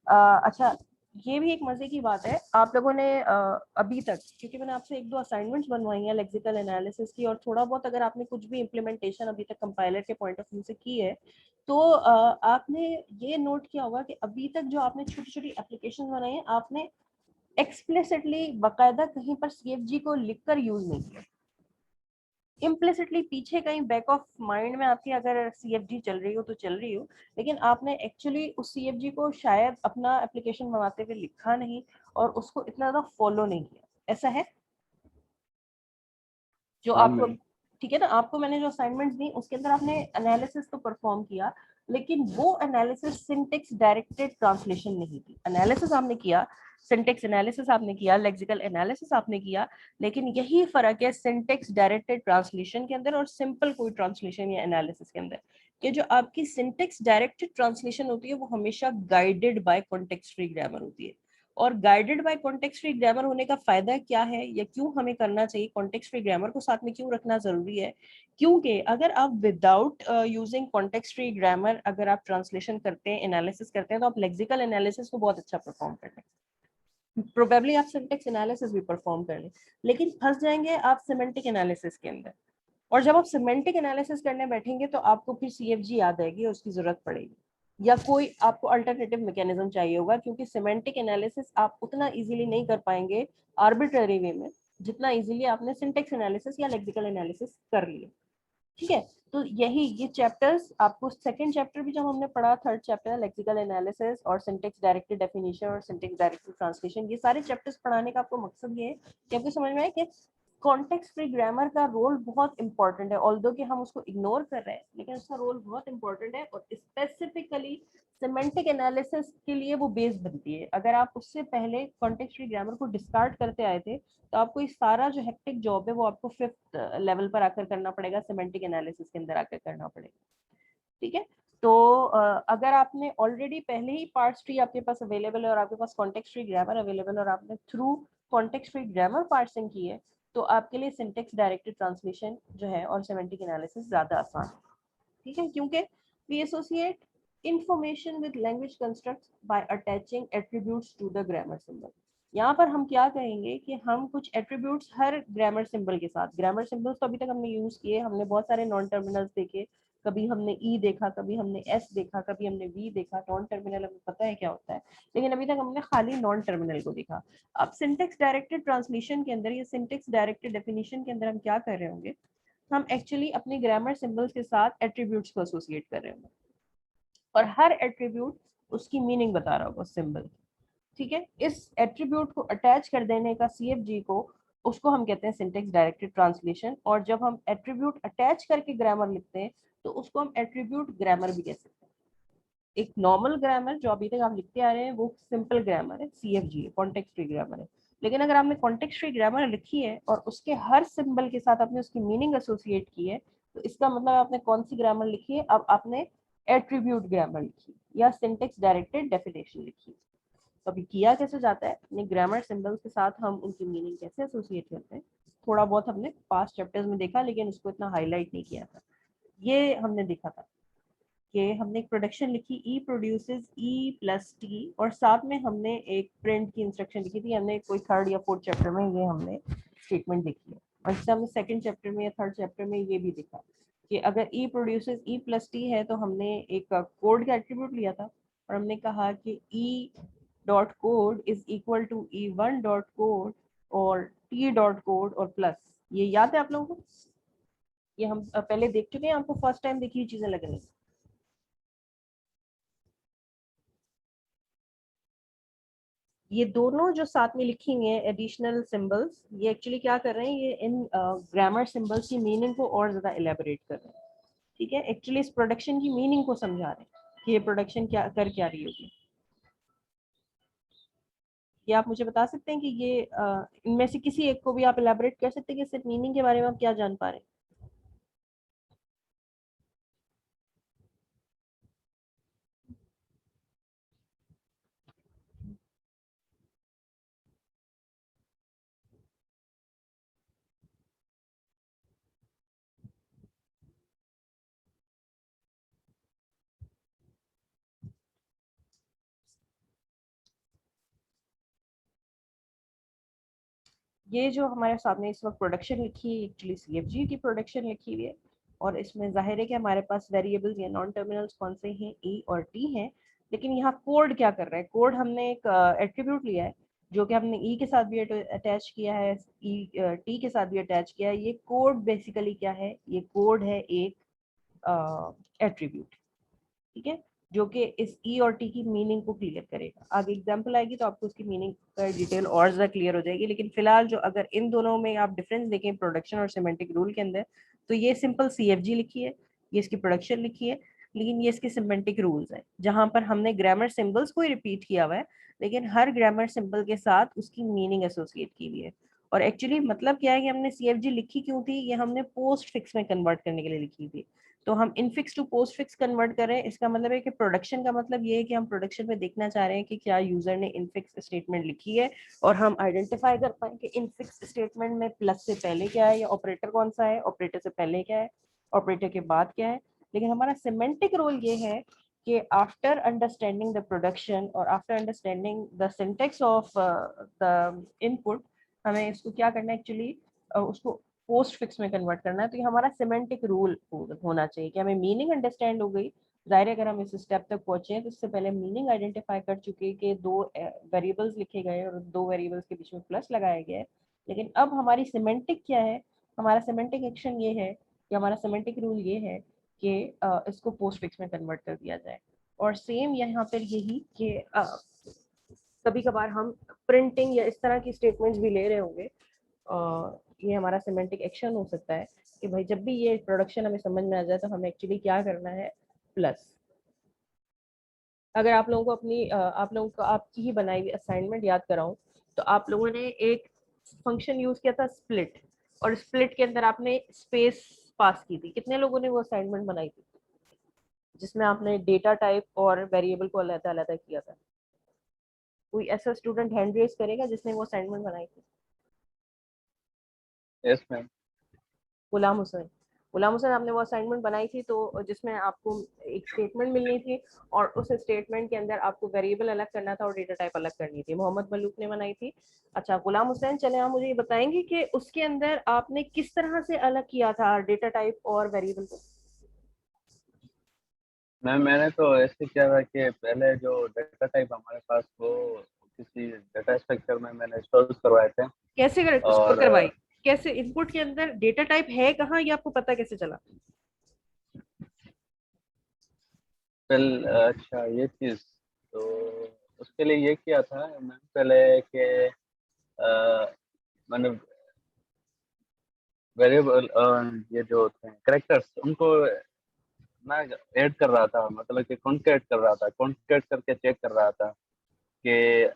अच्छा, ये भी एक मजे की बात है, आप लोगों ने अभी तक, क्योंकि मैंने आपसे एक दो असाइनमेंट्स बनवाई हैं लेक्सिकल एनालिसिस की, और थोड़ा बहुत अगर आपने कुछ भी इम्प्लीमेंटेशन अभी तक कंपाइलर के पॉइंट ऑफ व्यू से की है, तो आपने ये नोट किया होगा कि अभी तक जो आपने छोटी छोटी एप्लीकेशन बनाई है, आपने एक्सप्लिसिटली बाकायदा कहीं पर CFG को लिखकर यूज नहीं किया। इम्प्लिसिटली पीछे कहीं बैक ऑफ माइंड में आपकी अगर CFG चल रही हो तो चल रही हो, लेकिन आपने एक्चुअली उस CFG को शायद अपना एप्लीकेशन बनाते हुए लिखा नहीं, और उसको इतना ज्यादा फॉलो नहीं किया। ऐसा है जो हाँ आपको, मैम। ठीक है ना, आपको मैंने जो असाइनमेंट दी उसके अंदर आपने एनालिसिस तो परफॉर्म किया, लेकिन वो एनालिसिस सिंटेक्स डायरेक्टेड ट्रांसलेशन नहीं थी। एनालिसिस आपने किया, सिंटेक्स एनालिसिस आपने किया, लेक्सिकल एनालिसिस आपने किया, लेकिन यही फर्क है सिंटेक्स डायरेक्टेड ट्रांसलेशन के अंदर और सिंपल कोई ट्रांसलेशन या एनालिसिस के अंदर, कि जो आपकी सिंटेक्स डायरेक्टेड ट्रांसलेशन होती है वो हमेशा guided by context free grammar होती है, और guided by context free grammar होने का फायदा क्या है या क्यों हमें करना चाहिए, कॉन्टेक्स्ट फ्री ग्रामर को साथ में क्यों रखना जरूरी है? क्योंकि अगर आप without using context free grammar अगर आप ट्रांसलेशन करते हैं, एनालिसिस करते हैं, तो आप लेक्सिकल एनालिसिस को बहुत अच्छा परफॉर्म कर लें, प्रोबेबली आप सिंटेक्स एनालिसिस भी परफॉर्म कर लें, लेकिन फंस जाएंगे आप सिमेंटिक एनालिसिस के अंदर। और जब आप सिमेंटिक एनालिसिस करने बैठेंगे तो आपको फिर CFG याद आएगी और उसकी जरूरत पड़ेगी, या कोई आपको अल्टरनेटिव मैकेनिज्म चाहिए होगा, क्योंकि सिमेंटिक एनालिसिस आप उतना इजीली नहीं कर पाएंगे आर्बिट्ररी वे में जितना इजीली आपने सिंटेक्स एनालिसिस या लेक्सिकल एनालिसिस कर लिया। ठीक है, तो यही ये चैप्टर्स आपको सेकंड चैप्टर भी जब हमने पढ़ा, थर्ड चैप्टर लेक्सिकल एनालिसिस और सिंटेक्स डायरेक्टेड डेफिनेशन और सिंटेक्स डायरेक्टेड ट्रांसलेशन, ये सारे चैप्टर्स पढ़ाने का आपको मकसद ये है कि आपको समझ में आए कि कॉन्टेक्स्ट फ्री ग्रामर का रोल बहुत इंपॉर्टेंट है, ऑल्दो कि हम उसको इग्नोर कर रहे हैं, लेकिन उसका रोल बहुत इंपॉर्टेंट है और स्पेसिफिकली सिमेंटिक एनालिसिस के लिए वो बेस बनती है। अगर आप उससे पहले कॉन्टेक्स्ट फ्री ग्रामर को डिस्कार्ड करते आए थे तो आपको इस सारा जो हेक्टिक जॉब है वो आपको 5th लेवल पर आकर करना पड़ेगा, सिमेंटिक एनालिसिस के अंदर आकर करना पड़ेगा। ठीक है, तो अगर आपने ऑलरेडी पहले ही पार्ट्स ट्री आपके पास अवेलेबल है और आपके पास कॉन्टेक्स्ट फ्री ग्रामर अवेलेबल है और आपने through context free grammar parsing की है, तो आपके लिए सिंटेक्स डायरेक्टेड ट्रांसलेशन जो है और सिमेंटिक एनालिसिस ज्यादा आसान है। ठीक है, क्योंकि we associate information with language constructs by attaching attributes to the grammar symbol. यहाँ पर हम क्या कहेंगे कि हम कुछ एट्रीब्यूट्स हर ग्रामर सिंबल के साथ, ग्रामर सिंबल्स तो अभी तक हमने यूज किए, हमने बहुत सारे नॉन टर्मिनल्स देखे, कभी हमने ई देखा, कभी हमने एस देखा, कभी हमने वी देखा, नॉन टर्मिनल हमें पता है क्या होता है, लेकिन अभी तक हमने खाली नॉन टर्मिनल को देखा। अब सिंटेक्स डायरेक्टेड ट्रांसलेशन के अंदर या सिंटेक्स डायरेक्टेड डेफिनेशन के अंदर हम क्या कर रहे होंगे, हम एक्चुअली अपने ग्रामर सिंबल्स के साथ एट्रीब्यूट्स को एसोसिएट कर रहे होंगे और हर एट्रीब्यूट उसकी मीनिंग बता रहा होगा सिंबल। ठीक है, इस एट्रीब्यूट को अटैच कर देने का CFG को, उसको हम कहते हैं सिंटेक्स डायरेक्टेड ट्रांसलेशन। और जब हम एट्रीब्यूट अटैच करके ग्रामर लिखते हैं तो उसको हम एट्रीब्यूट ग्रामर भी कह सकते हैं। एक नॉर्मल ग्रामर जो अभी तक आप लिखते आ रहे हैं वो सिंपल ग्रामर है, CFG है, कॉन्टेक्स्ट फ्री ग्रामर है। लेकिन अगर आपने कॉन्टेक्स्ट फ्री ग्रामर लिखी है और उसके हर सिंबल के साथ आपने उसकी मीनिंग एसोसिएट की है, तो इसका मतलब आपने कौन सी ग्रामर लिखी है, अब आपने एट्रीब्यूट ग्रामर लिखी या सिंटेक्स डायरेक्टेड डेफिनेशन लिखी। तो अभी किया कैसे जाता है, अपने ग्रामर सिंबल्स के साथ हम उनकी मीनिंग कैसे एसोसिएट करते हैं, थोड़ा बहुत हमने पास्ट चैप्टर्स में देखा, लेकिन उसको इतना हाईलाइट नहीं किया था। ये हमने देखा था कि हमने एक प्रोडक्शन लिखी, ई प्रोड्यूसेस ई प्लस टी, और साथ में हमने एक प्रिंट की इंस्ट्रक्शन लिखी थी। हमने कोई थर्ड या फोर्थ चैप्टर में ये हमने स्टेटमेंट देखी है, और इससे हमने सेकंड चैप्टर में या थर्ड चैप्टर में ये भी देखा कि अगर ई प्रोड्यूसेस ई प्लस टी है तो हमने एक कोड का एट्रीब्यूट लिया था और हमने कहा कि E dot code is equal to E1 dot code और T डॉट कोड और प्लस। ये याद है आप लोगों को? ये हम पहले देख चुके हैं, आपको फर्स्ट टाइम देखी हुई चीजें लग रही हैं? ये दोनों जो साथ में लिखी हुई हैं एडिशनल सिंबल्स, ये एक्चुअली क्या कर रहे हैं, ये इन ग्रामर सिंबल्स की मीनिंग को और ज्यादा एलेबोरेट कर रहे हैं। ठीक है, एक्चुअली इस प्रोडक्शन की मीनिंग को समझा रहे हैं कि ये प्रोडक्शन क्या कर क्या रही होगी। ये आप मुझे बता सकते हैं कि ये इनमें से किसी एक को भी आप एलेबोरेट कर सकते हैं कि सिर्फ मीनिंग के बारे में आप क्या जान पा रहे हैं? ये जो हमारे सामने इस वक्त प्रोडक्शन लिखी है, एक्चुअली CFG की प्रोडक्शन लिखी हुई है, और इसमें जाहिर है कि हमारे पास वेरिएबल्स या नॉन टर्मिनल्स कौन से हैं, E और T हैं। लेकिन यहाँ कोड क्या कर रहा है, कोड हमने एक एट्रीब्यूट लिया है जो कि हमने E के साथ भी अटैच किया है, T के साथ भी अटैच किया है। ये कोड बेसिकली क्या है, ये कोड है एक एट्रीब्यूट। ठीक है, जो कि इस E और T की मीनिंग को क्लियर करेगा। आगे एग्जांपल आएगी तो आपको उसकी मीनिंग का डिटेल और ज्यादा क्लियर हो जाएगी। लेकिन फिलहाल जो अगर इन दोनों में आप डिफरेंस देखें प्रोडक्शन और सिमेंटिक रूल के अंदर, तो ये सिंपल CFG लिखी है, ये इसकी प्रोडक्शन लिखी है, लेकिन ये इसके सिमेंटिक रूल्स है जहां पर हमने ग्रामर सिंबल्स को ही रिपीट किया हुआ है, लेकिन हर ग्रामर सिंबल के साथ उसकी मीनिंग एसोसिएट की हुई है। और एक्चुअली मतलब क्या है कि हमने CFG लिखी क्यों थी, ये हमने पोस्ट फिक्स में कन्वर्ट करने के लिए लिखी थी। तो हम infix to postfix convert करें, इसका मतलब है कि प्रोडक्शन का मतलब ये है कि हम प्रोडक्शन में देखना चाह रहे हैं कि क्या यूजर ने इनफिक्स स्टेटमेंट लिखी है, और हम आइडेंटिफाई कर पाए कि इनफिक्स स्टेटमेंट में प्लस से पहले क्या है, या ऑपरेटर कौन सा है, ऑपरेटर से पहले क्या है, ऑपरेटर के बाद क्या है। लेकिन हमारा सिमेंटिक रोल ये है कि आफ्टर अंडरस्टैंडिंग द प्रोडक्शन और after understanding the syntax of the input, हमें इसको क्या करना है एक्चुअली, उसको पोस्ट फिक्स में कन्वर्ट करना है। तो ये हमारा सिमेंटिक रूल होना चाहिए कि हमें मीनिंग अंडरस्टैंड हो गई। जाहिर है अगर हम इस स्टेप तक पहुंचे तो इससे पहले मीनिंग आइडेंटिफाई कर चुके कि दो वेरिएबल्स लिखे गए और दो वेरिएबल्स के बीच में प्लस लगाया गया है। लेकिन अब हमारी सिमेंटिक क्या है, हमारा सिमेंटिक एक्शन ये है कि हमारा सिमेंटिक रूल ये है कि इसको पोस्ट फिक्स में कन्वर्ट कर दिया जाए। और सेम यहाँ पर यही कि कभी कभार हम प्रिंटिंग या इस तरह की स्टेटमेंट्स भी ले रहे होंगे, ये हमारा सिमेंटिक एक्शन हो सकता है कि भाई जब भी ये प्रोडक्शन हमें समझ में आ जाए तो हमें एक्चुअली क्या करना है, प्लस। अगर आप लोगों को आप लोगों को आपकी ही बनाई हुई असाइनमेंट याद कराऊं, तो आप लोगों ने एक फंक्शन यूज किया था स्प्लिट, और स्प्लिट के अंदर आपने स्पेस पास की थी। कितने लोगों ने वो असाइनमेंट बनाई थी जिसमें आपने डेटा टाइप और वेरिएबल को अलग-अलग किया था? कोई ऐसा स्टूडेंट हैंड रेज करेगा जिसने वो असाइनमेंट बनाई थी? Yes ma'am. गुलाम हुसैन। गुलाम हुसैन, आपने वो असाइनमेंट बनाई थी तो जिसमें आपको एक स्टेटमेंट मिलनी थी और उस स्टेटमेंट के अंदर आपको वेरिएबल अलग करना था और डेटा टाइप अलग करनी थी। मोहम्मद मलूक ने बनाई थी। अच्छा गुलाम हुसैन, चले आप मुझे ये बताएंगे कि उसके अंदर आपने किस तरह से अलग किया था डेटा टाइप और वेरिएबल को? मैम मैंने तो ऐसे किया था कि पहले जो डेटा टाइप हमारे पास वो किसी डेटा स्ट्रक्चर में मैंने स्टोर करवाए थे। कैसे स्टोर और करवाई? कैसे इनपुट के अंदर डेटा टाइप है कहाँ, ये आपको पता कैसे चला? अच्छा ये चीज़, तो उसके लिए ये किया था मैम पहले कि मैंने वेरिएबल ये जो थे कैरेक्टर्स उनको मैं ऐड कर रहा था, मतलब कि कॉन्केट कर रहा था, कॉन्केट करके चेक कर रहा था कि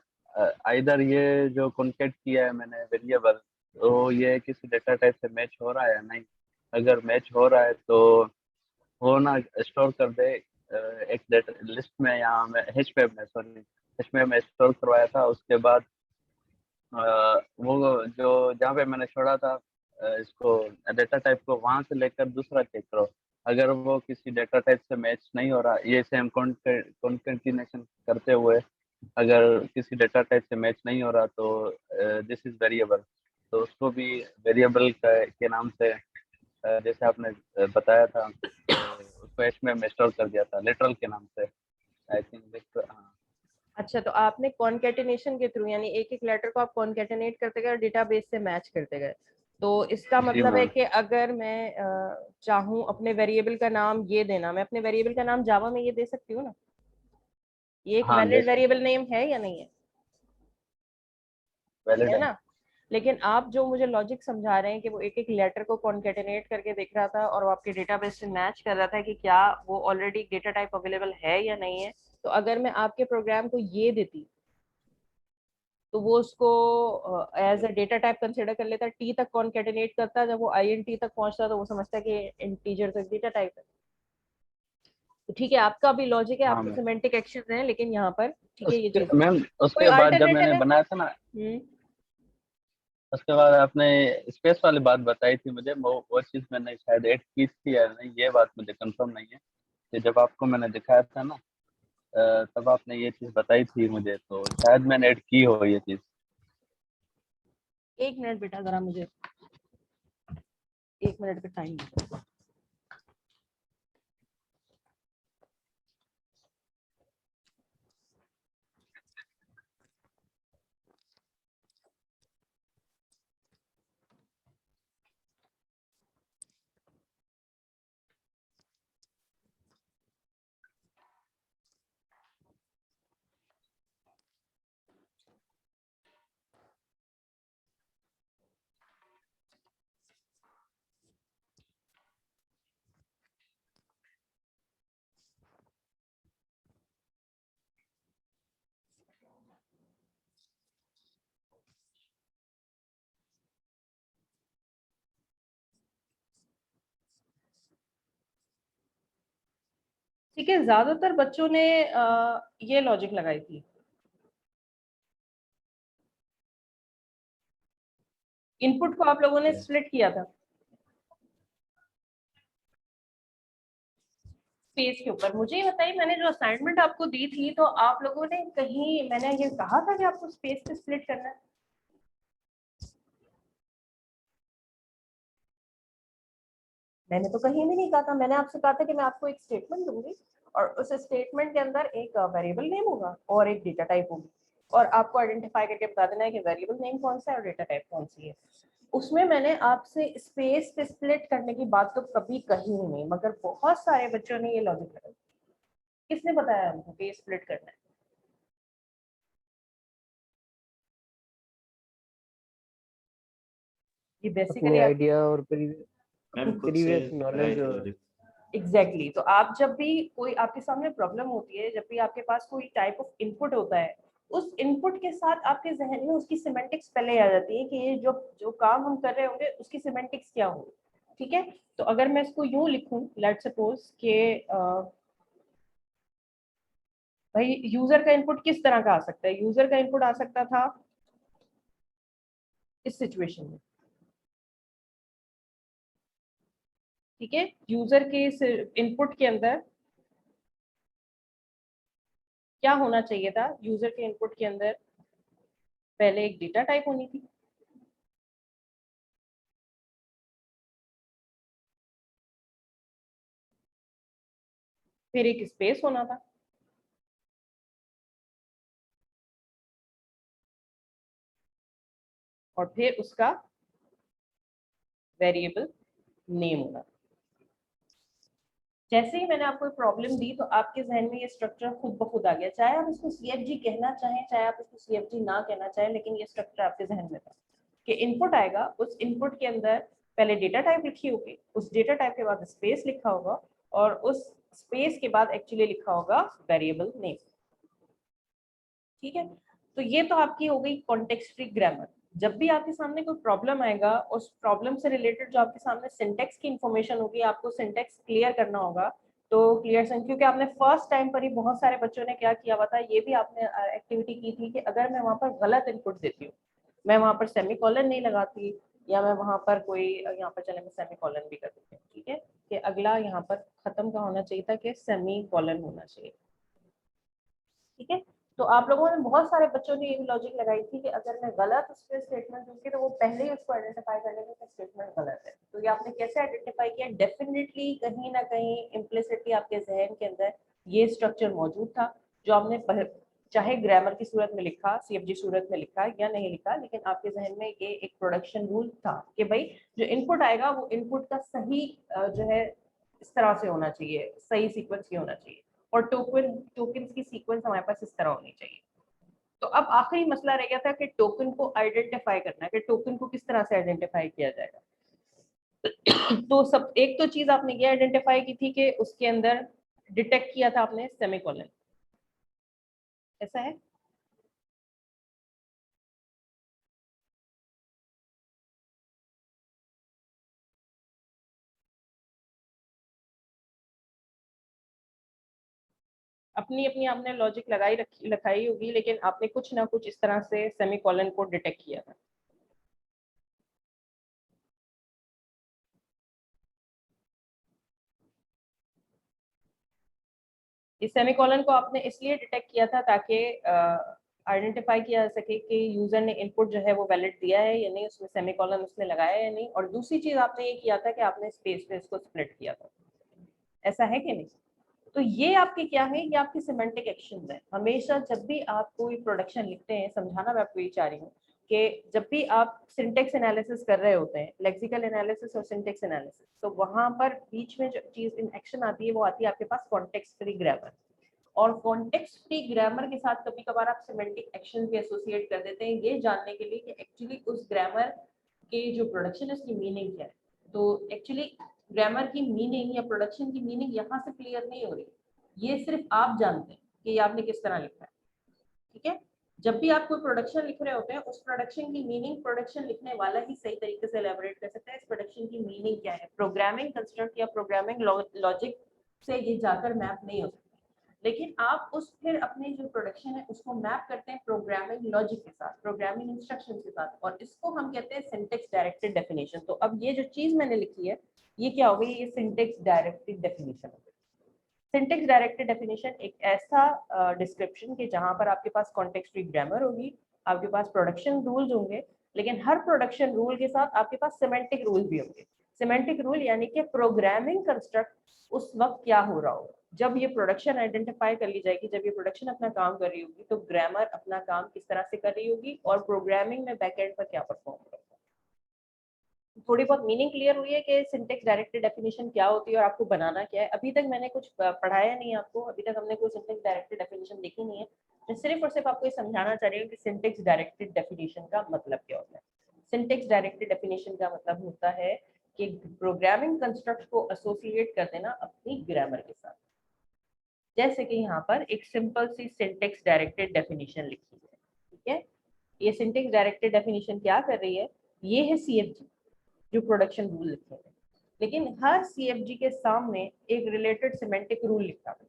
आइदर ये जो कॉन्केट किया है मैंने वेरिएबल, तो ये किसी डेटा टाइप से मैच हो रहा है या नहीं। अगर मैच हो रहा है तो वो ना स्टोर कर दे एक डेटा लिस्ट में, यहाँ में हैशमैप में, सॉरी हैशमैप में स्टोर करवाया था। उसके बाद वो जो जहाँ पे मैंने छोड़ा था इसको डेटा टाइप को, वहाँ से लेकर दूसरा चेक करो। अगर वो किसी डेटा टाइप से मैच नहीं हो रहा, ये सेम कॉन्केटिनेशन करते हुए अगर किसी डेटा टाइप से मैच नहीं हो रहा तो दिस इज वेरिएबल, तो उसको भी वेरिएबल के नाम से जैसे आपने बताया था उसको हैशमैप में स्टोर कर दिया था लिटरल के नाम से, आई थिंक। हाँ अच्छा, तो आपने कॉन्केटिनेशन के थ्रू, यानी एक एक लेटर को आप कॉन्केटिनेट करते गए और डेटाबेस से मैच करते गए। तो इसका जी मतलब है मैम। कि अगर मैं चाहूँ अपने वेरिएबल का नाम ये देना, मैं अपने वेरिएबल का नाम जावा में ये दे सकती हूँ ना? ये एक हाँ वैलिड वेरिएबल नेम है या नहीं है? वैलिड है है। ना? लेकिन आप जो मुझे लॉजिक समझा रहे हैं कि वो एक एक लेटर को कॉन्केटिनेट करके देख रहा था और वो आपके डेटाबेस से मैच कर रहा था कि क्या वो ऑलरेडी डेटा टाइप अवेलेबल है या नहीं है। तो अगर मैं आपके प्रोग्राम को ये देती तो वो उसको as a data type consider कर लेता, टी तक कॉन्केटिनेट करता, जब वो INT तक पहुंचता तो वो समझता कि इंटीजर तो डेटा टाइप है। तो ठीक है, आपका भी लॉजिक है, हाँ आपके मैम। सिमेंटिक एक्शन है, लेकिन यहाँ पर ठीक है ये उसके चीज। मैम कोई उसके बाद जब अल्टरनेटिव मैंने है? बनाया था ना, उसके बाद आपने स्पेस वाली बात बताई थी मुझे, वो चीज़ मैंने शायद ऐड की थी या नहीं, ये बात मुझे कंफर्म नहीं है कि जब आपको मैंने दिखाया था ना तब आपने ये चीज़ बताई थी मुझे, तो शायद मैंने ऐड की हो ये चीज़। एक मिनट बेटा, जरा मुझे 1 मिनट का टाइम दो। ठीक है, ज्यादातर बच्चों ने ये लॉजिक लगाई थी। इनपुट को आप लोगों ने स्प्लिट किया था स्पेस के ऊपर। मुझे ये बताइए, मैंने जो असाइनमेंट आपको दी थी तो आप लोगों ने कहीं मैंने ये कहा था कि आपको स्पेस पे स्प्लिट करना है? मैंने तो कहीं भी नहीं कहा था। मैंने आपसे कहा था कि मैं आपको एक स्टेटमेंट दूंगी और उस स्टेटमेंट के अंदर एक वेरिएबल नेम होगा और एक डेटा टाइप होगी, और आपको आइडेंटिफाई करके बता देना है कि वेरिएबल नेम कौन सा है और डेटा टाइप कौन सी है। उसमें मैंने आपसे स्पेस पे स्प्लिट करने की बात तो कभी कही ही नहीं, मगर बहुत सारे बच्चों ने ये लॉजिक लगाया। किसने बताया हमको कि स्प्लिट करना है? ये अपनी बेसिकली आइडिया और मैम खुद से प्रीवियस लगाई नॉलेज थी और लॉजिक। एग्जैक्टली तो आप जब भी कोई आपके सामने प्रॉब्लम होती है, जब भी आपके पास कोई टाइप ऑफ इनपुट होता है, उस इनपुट के साथ आपके जहन में उसकी सिमेंटिक्स पहले आ जाती है कि ये जो जो काम हम कर रहे होंगे उसकी सिमेंटिक्स क्या होगी। ठीक है, तो अगर मैं इसको यूं लिखूं, लेट सपोज कि भाई यूजर का इनपुट किस तरह का आ सकता है? यूजर का इनपुट आ सकता था इस सिचुएशन में। ठीक है, यूजर के इनपुट के अंदर क्या होना चाहिए था? यूजर के इनपुट के अंदर पहले एक डेटा टाइप होनी थी, फिर एक स्पेस होना था, और फिर उसका वेरिएबल नेम होना था। जैसे ही मैंने आपको प्रॉब्लम दी तो आपके जहन में ये स्ट्रक्चर खुद ब खुद आ गया, चाहे आप इसको सीएफजी कहना चाहें चाहे आप इसको सीएफजी ना कहना चाहें, लेकिन ये स्ट्रक्चर आपके जहन में था कि इनपुट आएगा, उस इनपुट के अंदर पहले डेटा टाइप लिखी होगी, उस डेटा टाइप के बाद स्पेस लिखा होगा, और उस स्पेस के बाद एक्चुअली लिखा होगा वेरिएबल नेम। ठीक है, तो ये तो आपकी हो गई कॉन्टेक्स्ट फ्री ग्रामर। जब भी आपके सामने कोई प्रॉब्लम आएगा, उस प्रॉब्लम से रिलेटेड जो आपके सामने सिंटेक्स की इंफॉर्मेशन होगी, आपको सिंटेक्स क्लियर करना होगा। तो क्लियर सेंस, क्योंकि आपने फर्स्ट टाइम पर ही बहुत सारे बच्चों ने क्या किया हुआ था, ये भी आपने एक्टिविटी की थी कि अगर मैं वहां पर गलत इनपुट देती हूँ, मैं वहां पर सेमी कॉलन नहीं लगाती, या मैं वहां पर कोई यहाँ पर चले मैं सेमी कॉलन भी कर देती हूँ। ठीक है, कि अगला यहाँ पर खत्म का होना चाहिए था कि सेमी कॉलन होना चाहिए। ठीक है, तो आप लोगों ने बहुत सारे बच्चों ने ये भी लॉजिक लगाई थी कि अगर मैं गलत उस पर स्टेटमेंट दूंगी तो वो पहले ही उसको आइडेंटिफाई कर लेंगे कि स्टेटमेंट गलत है। तो ये आपने कैसे आइडेंटिफाई किया? डेफिनेटली कहीं ना कहीं इम्प्लिसिटली आपके जहन के अंदर ये स्ट्रक्चर मौजूद था, जो आपने चाहे ग्रामर की सूरत में लिखा, सीएफजी सूरत में लिखा या नहीं लिखा, लेकिन आपके जहन में ये एक प्रोडक्शन रूल था कि भाई जो इनपुट आएगा वो इनपुट का सही जो है इस तरह से होना चाहिए, सही सीक्वेंस ये होना चाहिए, और टोकन की सीक्वेंस हमारे पास इस तरह होनी चाहिए। तो अब आखिरी मसला रह गया था कि टोकन को आइडेंटिफाई करना है, कि टोकन को किस तरह से आइडेंटिफाई किया जाएगा। तो सब एक तो चीज आपने ये आइडेंटिफाई की थी कि उसके अंदर डिटेक्ट किया था आपने सेमीकोलन, ऐसा है? अपनी अपनी आपने लॉजिक लगाई होगी, लेकिन आपने कुछ ना कुछ इस तरह से सेमीकोलन को डिटेक्ट किया था। इस सेमीकोलन को आपने इसलिए डिटेक्ट किया था ताकि आइडेंटिफाई किया जा सके कि यूजर ने इनपुट जो है वो वैलिड दिया है या नहीं, उसमें सेमीकोलन उसने लगाया है या नहीं। और दूसरी चीज आपने ये किया था कि आपने स्पेस पे इसको स्प्लिट किया था, ऐसा है कि नहीं? तो ये आपके क्या है, ये आपकी सिमेंटिक एक्शंस है। हमेशा जब भी आप कोई प्रोडक्शन लिखते हैं, समझाना मैं आपको ये चाह रही हूँ कि जब भी आप सिंटेक्स एनालिसिस कर रहे होते हैं, लेक्सिकल एनालिसिस और सिंटेक्स एनालिसिस, तो वहां पर बीच में जो चीज इन एक्शन आती है वो आती है आपके पास कॉन्टेक्स्ट फ्री ग्रामर। और कॉन्टेक्स्ट फ्री ग्रामर के साथ कभी कभार आप सिमेंटिक एक्शन भी एसोसिएट कर देते हैं, ये जानने के लिए कि एक्चुअली उस ग्रामर के जो प्रोडक्शन है उसकी मीनिंग क्या है। तो एक्चुअली ग्रामर की मीनिंग या प्रोडक्शन की मीनिंग यहाँ से क्लियर नहीं हो रही, ये सिर्फ आप जानते हैं कि ये आपने किस तरह लिखा है। ठीक है, जब भी आप कोई प्रोडक्शन लिख रहे होते हैं, उस प्रोडक्शन की मीनिंग प्रोडक्शन लिखने वाला ही सही तरीके से एलैबोरेट कर सकता है। इस प्रोडक्शन की मीनिंग क्या है, प्रोग्रामिंग कंस्ट्रक्ट या प्रोग्रामिंग लॉजिक से ये जाकर मैप नहीं हो सकती, लेकिन आप उस फिर अपने जो प्रोडक्शन है उसको मैप करते हैं प्रोग्रामिंग लॉजिक के साथ, प्रोग्रामिंग इंस्ट्रक्शन के साथ, और इसको हम कहते हैं सिंटेक्स डायरेक्टेड डेफिनेशन। तो अब ये जो चीज मैंने लिखी है ये क्या हो गई, ये सिंटेक्स डायरेक्टेड डेफिनेशन हो गई। सिंटेक्स डायरेक्टेड डेफिनेशन एक ऐसा डिस्क्रिप्शन के जहां पर आपके पास कॉन्टेक्स्ट फ्री ग्रामर होगी, आपके पास प्रोडक्शन रूल्स होंगे, लेकिन हर प्रोडक्शन रूल के साथ आपके पास सिमेंटिक रूल भी होंगे। सिमेंटिक रूल यानी कि प्रोग्रामिंग कंस्ट्रक्ट उस वक्त क्या हो रहा होगा, जब ये प्रोडक्शन आइडेंटिफाई कर ली जाएगी, जब ये प्रोडक्शन अपना काम कर रही होगी, तो ग्रामर अपना काम किस तरह से कर रही होगी और प्रोग्रामिंग में बैकएंड पर क्या परफॉर्म करेगा। थोड़ी बहुत मीनिंग क्लियर हुई है कि सिंटेक्स डायरेक्टेड डेफिनेशन क्या होती है और आपको बनाना क्या है। अभी तक मैंने कुछ पढ़ाया नहीं है आपको, अभी तक हमने कोई सिंटेक्स डायरेक्टेड डेफिनेशन देखी नहीं है। मैं सिर्फ और सिर्फ आपको ये समझाना चाह रही हूँ कि सिंटेक्स डायरेक्टेड डेफिनेशन का मतलब क्या होता है। सिंटेक्स डायरेक्टेड डेफिनेशन का मतलब होता है कि प्रोग्रामिंग कंस्ट्रक्ट को एसोसिएट कर देना अपनी ग्रामर के साथ। जैसे कि यहाँ पर एक सिंपल सी सिंटेक्स डायरेक्टेड डेफिनेशन लिखी है, ठीक है। ये सिंटेक्स डायरेक्टेड डेफिनेशन क्या कर रही है, ये है सीएफजी जो प्रोडक्शन रूल लिखे हैं, लेकिन हर सीएफजी के सामने एक रिलेटेड सिमेंटिक रूल लिखा है।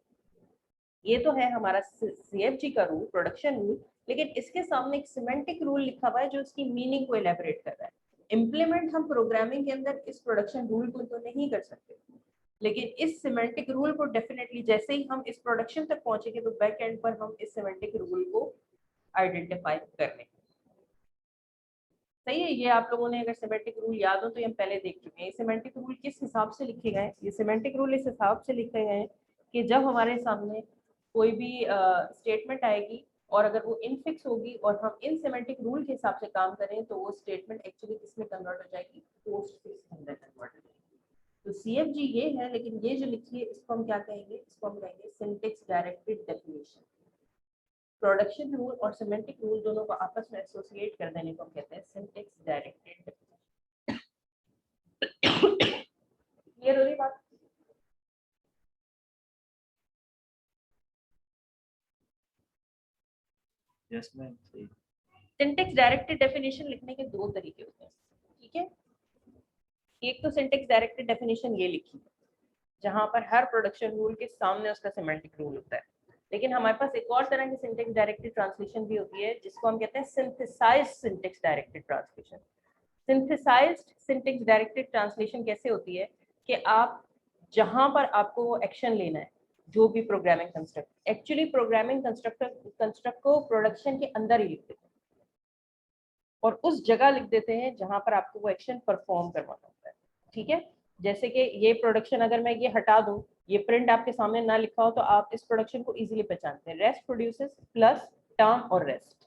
ये तो है हमारा सीएफजी का रूल, प्रोडक्शन रूल, लेकिन इसके सामने एक सिमेंटिक रूल लिखा हुआ है जो इसकी मीनिंग को एलैबोरेट कर रहा है। इम्प्लीमेंट हम प्रोग्रामिंग के अंदर इस प्रोडक्शन रूल को तो नहीं कर सकते, लेकिन इस सिमेंटिक रूल को डेफिनेटली जैसे ही हम इस प्रोडक्शन तक पहुंचेंगे तो बैक एंड पर हम इस सिमेंटिक रूल को आइडेंटिफाई कर लेंगे। सही है। ये आप लोगों ने अगर सिमेंटिक रूल याद हो तो ये हम पहले देख चुके हैं। ये सिमेंटिक रूल किस हिसाब से लिखे गए हैं, ये सिमेंटिक रूल इस हिसाब से लिखे गए हैं कि जब हमारे सामने कोई भी स्टेटमेंट आएगी और अगर वो इनफिक्स होगी और हम इन सिमेंटिक रूल के हिसाब से काम करें तो वो स्टेटमेंट एक्चुअली किसमें कन्वर्ट हो जाएगी, पोस्टफिक्स के अंदर कन्वर्ट हो जाएगी। तो सीएफजी ये है, लेकिन ये जो लिखी है इसको हम क्या कहेंगे, इसको हम कहेंगे syntax directed definition. Production rule और सिमेंटिक रूल दोनों को आपस में एसोसिएट कर देने को हम कहते हैं सिंटेक्स डायरेक्टेड डेफिनेशन। क्लियर हो रही बात? Yes ma'am. Syntax directed definition लिखने के दो तरीके होते हैं, ठीक है। एक तो सिंटेक्स डायरेक्टेड डेफिनेशन ये लिखी है जहां पर हर प्रोडक्शन रूल के सामने उसका सिमेंटिक रूल होता है, लेकिन हमारे पास एक और तरह की सिंटेक्स डायरेक्टेड ट्रांसलेशन भी होती है जिसको हम कहते हैं synthesized syntax directed translation. Synthesized syntax directed translation कैसे होती है कि आप जहां पर आपको वो एक्शन लेना है, जो भी programming construct, actually programming construct को प्रोडक्शन के अंदर ही लिख देते हैं और उस जगह लिख देते हैं जहां पर आपको वो एक्शन परफॉर्म करवाना होता है, ठीक है। जैसे कि ये प्रोडक्शन अगर मैं ये हटा दूं, ये प्रिंट आपके सामने ना लिखा हो तो आप इस प्रोडक्शन को इजीली पहचानते हैं, रेस्ट प्रोड्यूसेस प्लस टर्म और रेस्ट।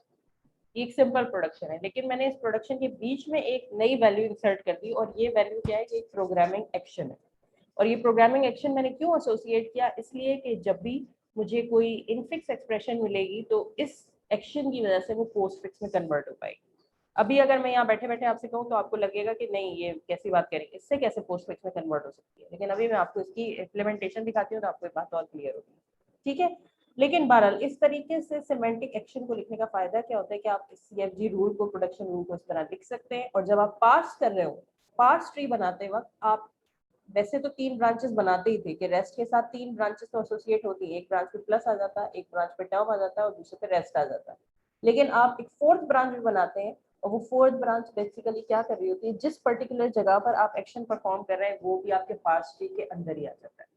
एक सिंपल प्रोडक्शन है, लेकिन मैंने इस प्रोडक्शन के बीच में एक नई वैल्यू इंसर्ट कर दी और ये वैल्यू क्या है, ये एक प्रोग्रामिंग एक्शन है। और ये प्रोग्रामिंग एक्शन मैंने क्यों एसोसिएट किया, इसलिए कि जब भी मुझे कोई इनफिक्स एक्सप्रेशन मिलेगी तो इस एक्शन की वजह से वो पोस्टफिक्स में कन्वर्ट हो पाएगी। अभी अगर मैं यहाँ बैठे बैठे आपसे कहूँ तो आपको लगेगा कि नहीं ये कैसी बात करेंगे, इससे कैसे पोस्टफिक्स में कन्वर्ट हो सकती है, लेकिन अभी मैं आपको इसकी इम्प्लीमेंटेशन दिखाती हूँ तो आपको बात और क्लियर होगी, ठीक है। लेकिन बहरहाल इस तरीके से सिमेंटिक एक्शन को लिखने का फायदा क्या होता है कि आप सीएफजी रूल को, प्रोडक्शन रूल को इस तरह लिख सकते हैं, और जब आप पार्स कर रहे हो, पार्स ट्री बनाते वक्त आप वैसे तो 3 ब्रांचेस बनाते ही थे कि रेस्ट के साथ 3 ब्रांचेस तो एसोसिएट होती है, एक ब्रांच पे प्लस आ जाता है, एक ब्रांच पे टर्म आ जाता है और दूसरे पे रेस्ट आ जाता है, लेकिन आप एक 4th ब्रांच भी बनाते हैं और वो 4th ब्रांच बेसिकली क्या कर रही होती है, जिस पर्टिकुलर जगह पर आप एक्शन परफॉर्म कर रहे हैं वो भी आपके पार्स ट्री के अंदर ही आ जाता है,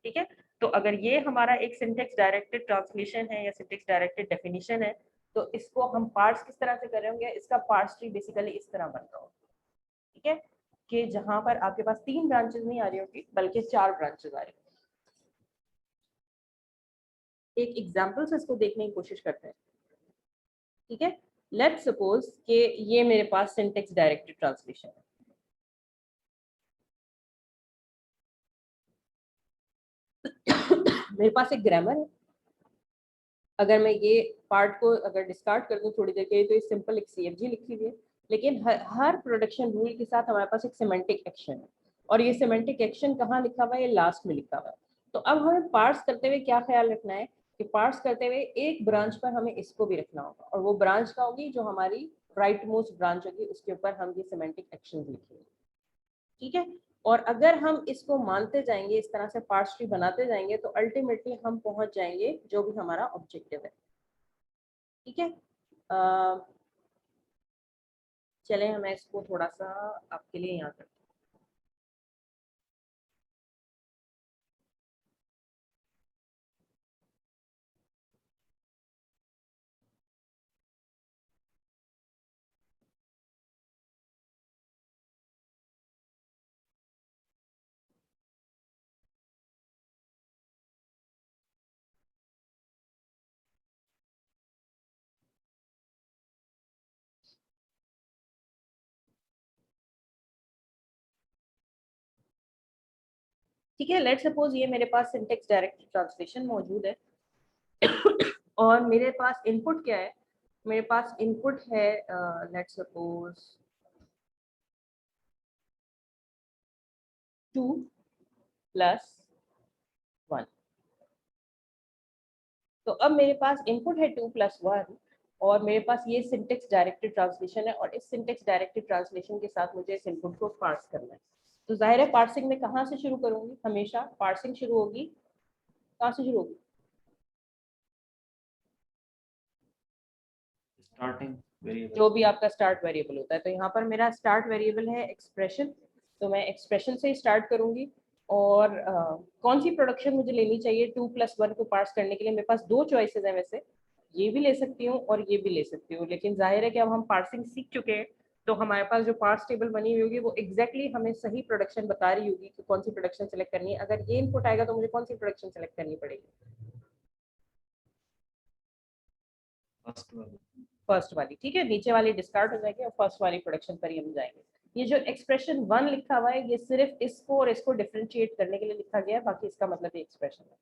ठीक है। तो अगर ये हमारा एक सिंटेक्स डायरेक्टेड ट्रांसलेशन है या सिंटेक्स डायरेक्टेड डेफिनेशन है तो इसको हम पार्ट्स किस तरह से कर रहे होंगे, इसका पार्स ट्री बेसिकली इस तरह बन रहा होगा, ठीक है, कि जहां पर आपके पास 3 ब्रांचेस नहीं आ रही होगी बल्कि 4 ब्रांचेस आ रही होंगी। एक एग्जांपल से इसको देखने की कोशिश करते हैं, ठीक है। लेट्स सपोज कि ये मेरे पास सिंटेक्स डायरेक्टेड ट्रांसलेशन है, मेरे पास एक ग्रामर है। अगर मैं ये पार्ट को अगर डिस्कार्ड कर दूं थोड़ी देर के लिए तो ये सिंपल एक सीएफजी लिखी हुई है, लेकिन हर प्रोडक्शन रूल के साथ हमारे पास एक सिमेंटिक एक्शन है और ये सिमेंटिक एक्शन कहाँ लिखा हुआ है, ये लास्ट में लिखा हुआ है। तो अब हमें पार्स करते हुए क्या ख्याल रखना है कि पार्स करते हुए एक ब्रांच पर हमें इसको भी रखना होगा और वो ब्रांच का होगी जो हमारी राइट मोस्ट ब्रांच होगी, उसके ऊपर हम ये सिमेंटिक एक्शन लिखेंगे, ठीक है। और अगर हम इसको मानते जाएंगे, इस तरह से पार्स ट्री बनाते जाएंगे, तो अल्टीमेटली हम पहुंच जाएंगे जो भी हमारा ऑब्जेक्टिव है। ठीक है, चले हम इसको थोड़ा सा आपके लिए यहाँ करते हैं। ठीक है, लेट्स सपोज ये मेरे पास सिंटेक्स डायरेक्ट ट्रांसलेशन मौजूद है और मेरे पास इनपुट क्या है, मेरे पास इनपुट है लेट्स सपोज 2 + 1। तो अब मेरे पास इनपुट है 2 + 1 और मेरे पास ये सिंटेक्स डायरेक्टेड ट्रांसलेशन है और इस सिंटेक्स डायरेक्टेड ट्रांसलेशन के साथ मुझे इस इनपुट को पार्स करना है। तो जाहिर है पार्सिंग में कहाँ से शुरू करूंगी, हमेशा पार्सिंग शुरू होगी, कहाँ से शुरू होगी, स्टार्टिंग वेरिएबल, जो भी आपका स्टार्ट वेरिएबल होता है। तो यहाँ पर मेरा स्टार्ट वेरिएबल है एक्सप्रेशन, तो मैं एक्सप्रेशन से ही स्टार्ट करूंगी। और कौन सी प्रोडक्शन मुझे लेनी चाहिए 2 + 1 को पार्स करने के लिए, मेरे पास दो चॉइसेस है वैसे, ये भी ले सकती हूँ और ये भी ले सकती हूँ, लेकिन जाहिर है कि अब हम पार्सिंग सीख चुके हैं तो हमारे पास जो पार्स टेबल बनी हुई होगी वो एग्जैक्टली हमें सही प्रोडक्शन बता रही होगी कि कौन सी प्रोडक्शन सेलेक्ट करनी है। अगर ये इनपुट आएगा तो मुझे कौन सी प्रोडक्शन सेलेक्ट करनी पड़ेगी, फर्स्ट वाली। ठीक है, नीचे वाली डिस्कार्ड हो जाएगी और फर्स्ट वाली प्रोडक्शन पर ही हम जाएंगे। ये जो एक्सप्रेशन 1 लिखा हुआ है ये सिर्फ इसको और इसको डिफरेंशिएट करने के लिए लिखा गया है, बाकी इसका मतलब ये एक्सप्रेशन है।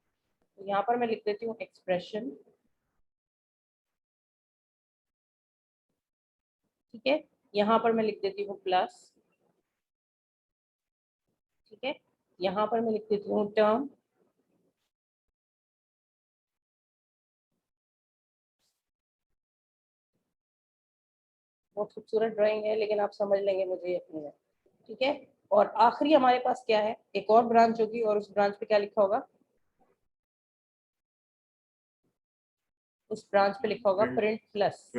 तो यहाँ पर मैं लिख देती हूँ एक्सप्रेशन। ठीक है, यहाँ पर मैं लिख देती हूँ प्लस। ठीक है, यहाँ पर मैं लिख देती हूँ टर्म। बहुत खूबसूरत ड्राइंग है लेकिन आप समझ लेंगे, मुझे यकीन है। ठीक है, और आखिरी हमारे पास क्या है, एक और ब्रांच होगी और उस ब्रांच पे क्या लिखा होगा, उस ब्रांच पे लिखा होगा प्रिंट प्लस।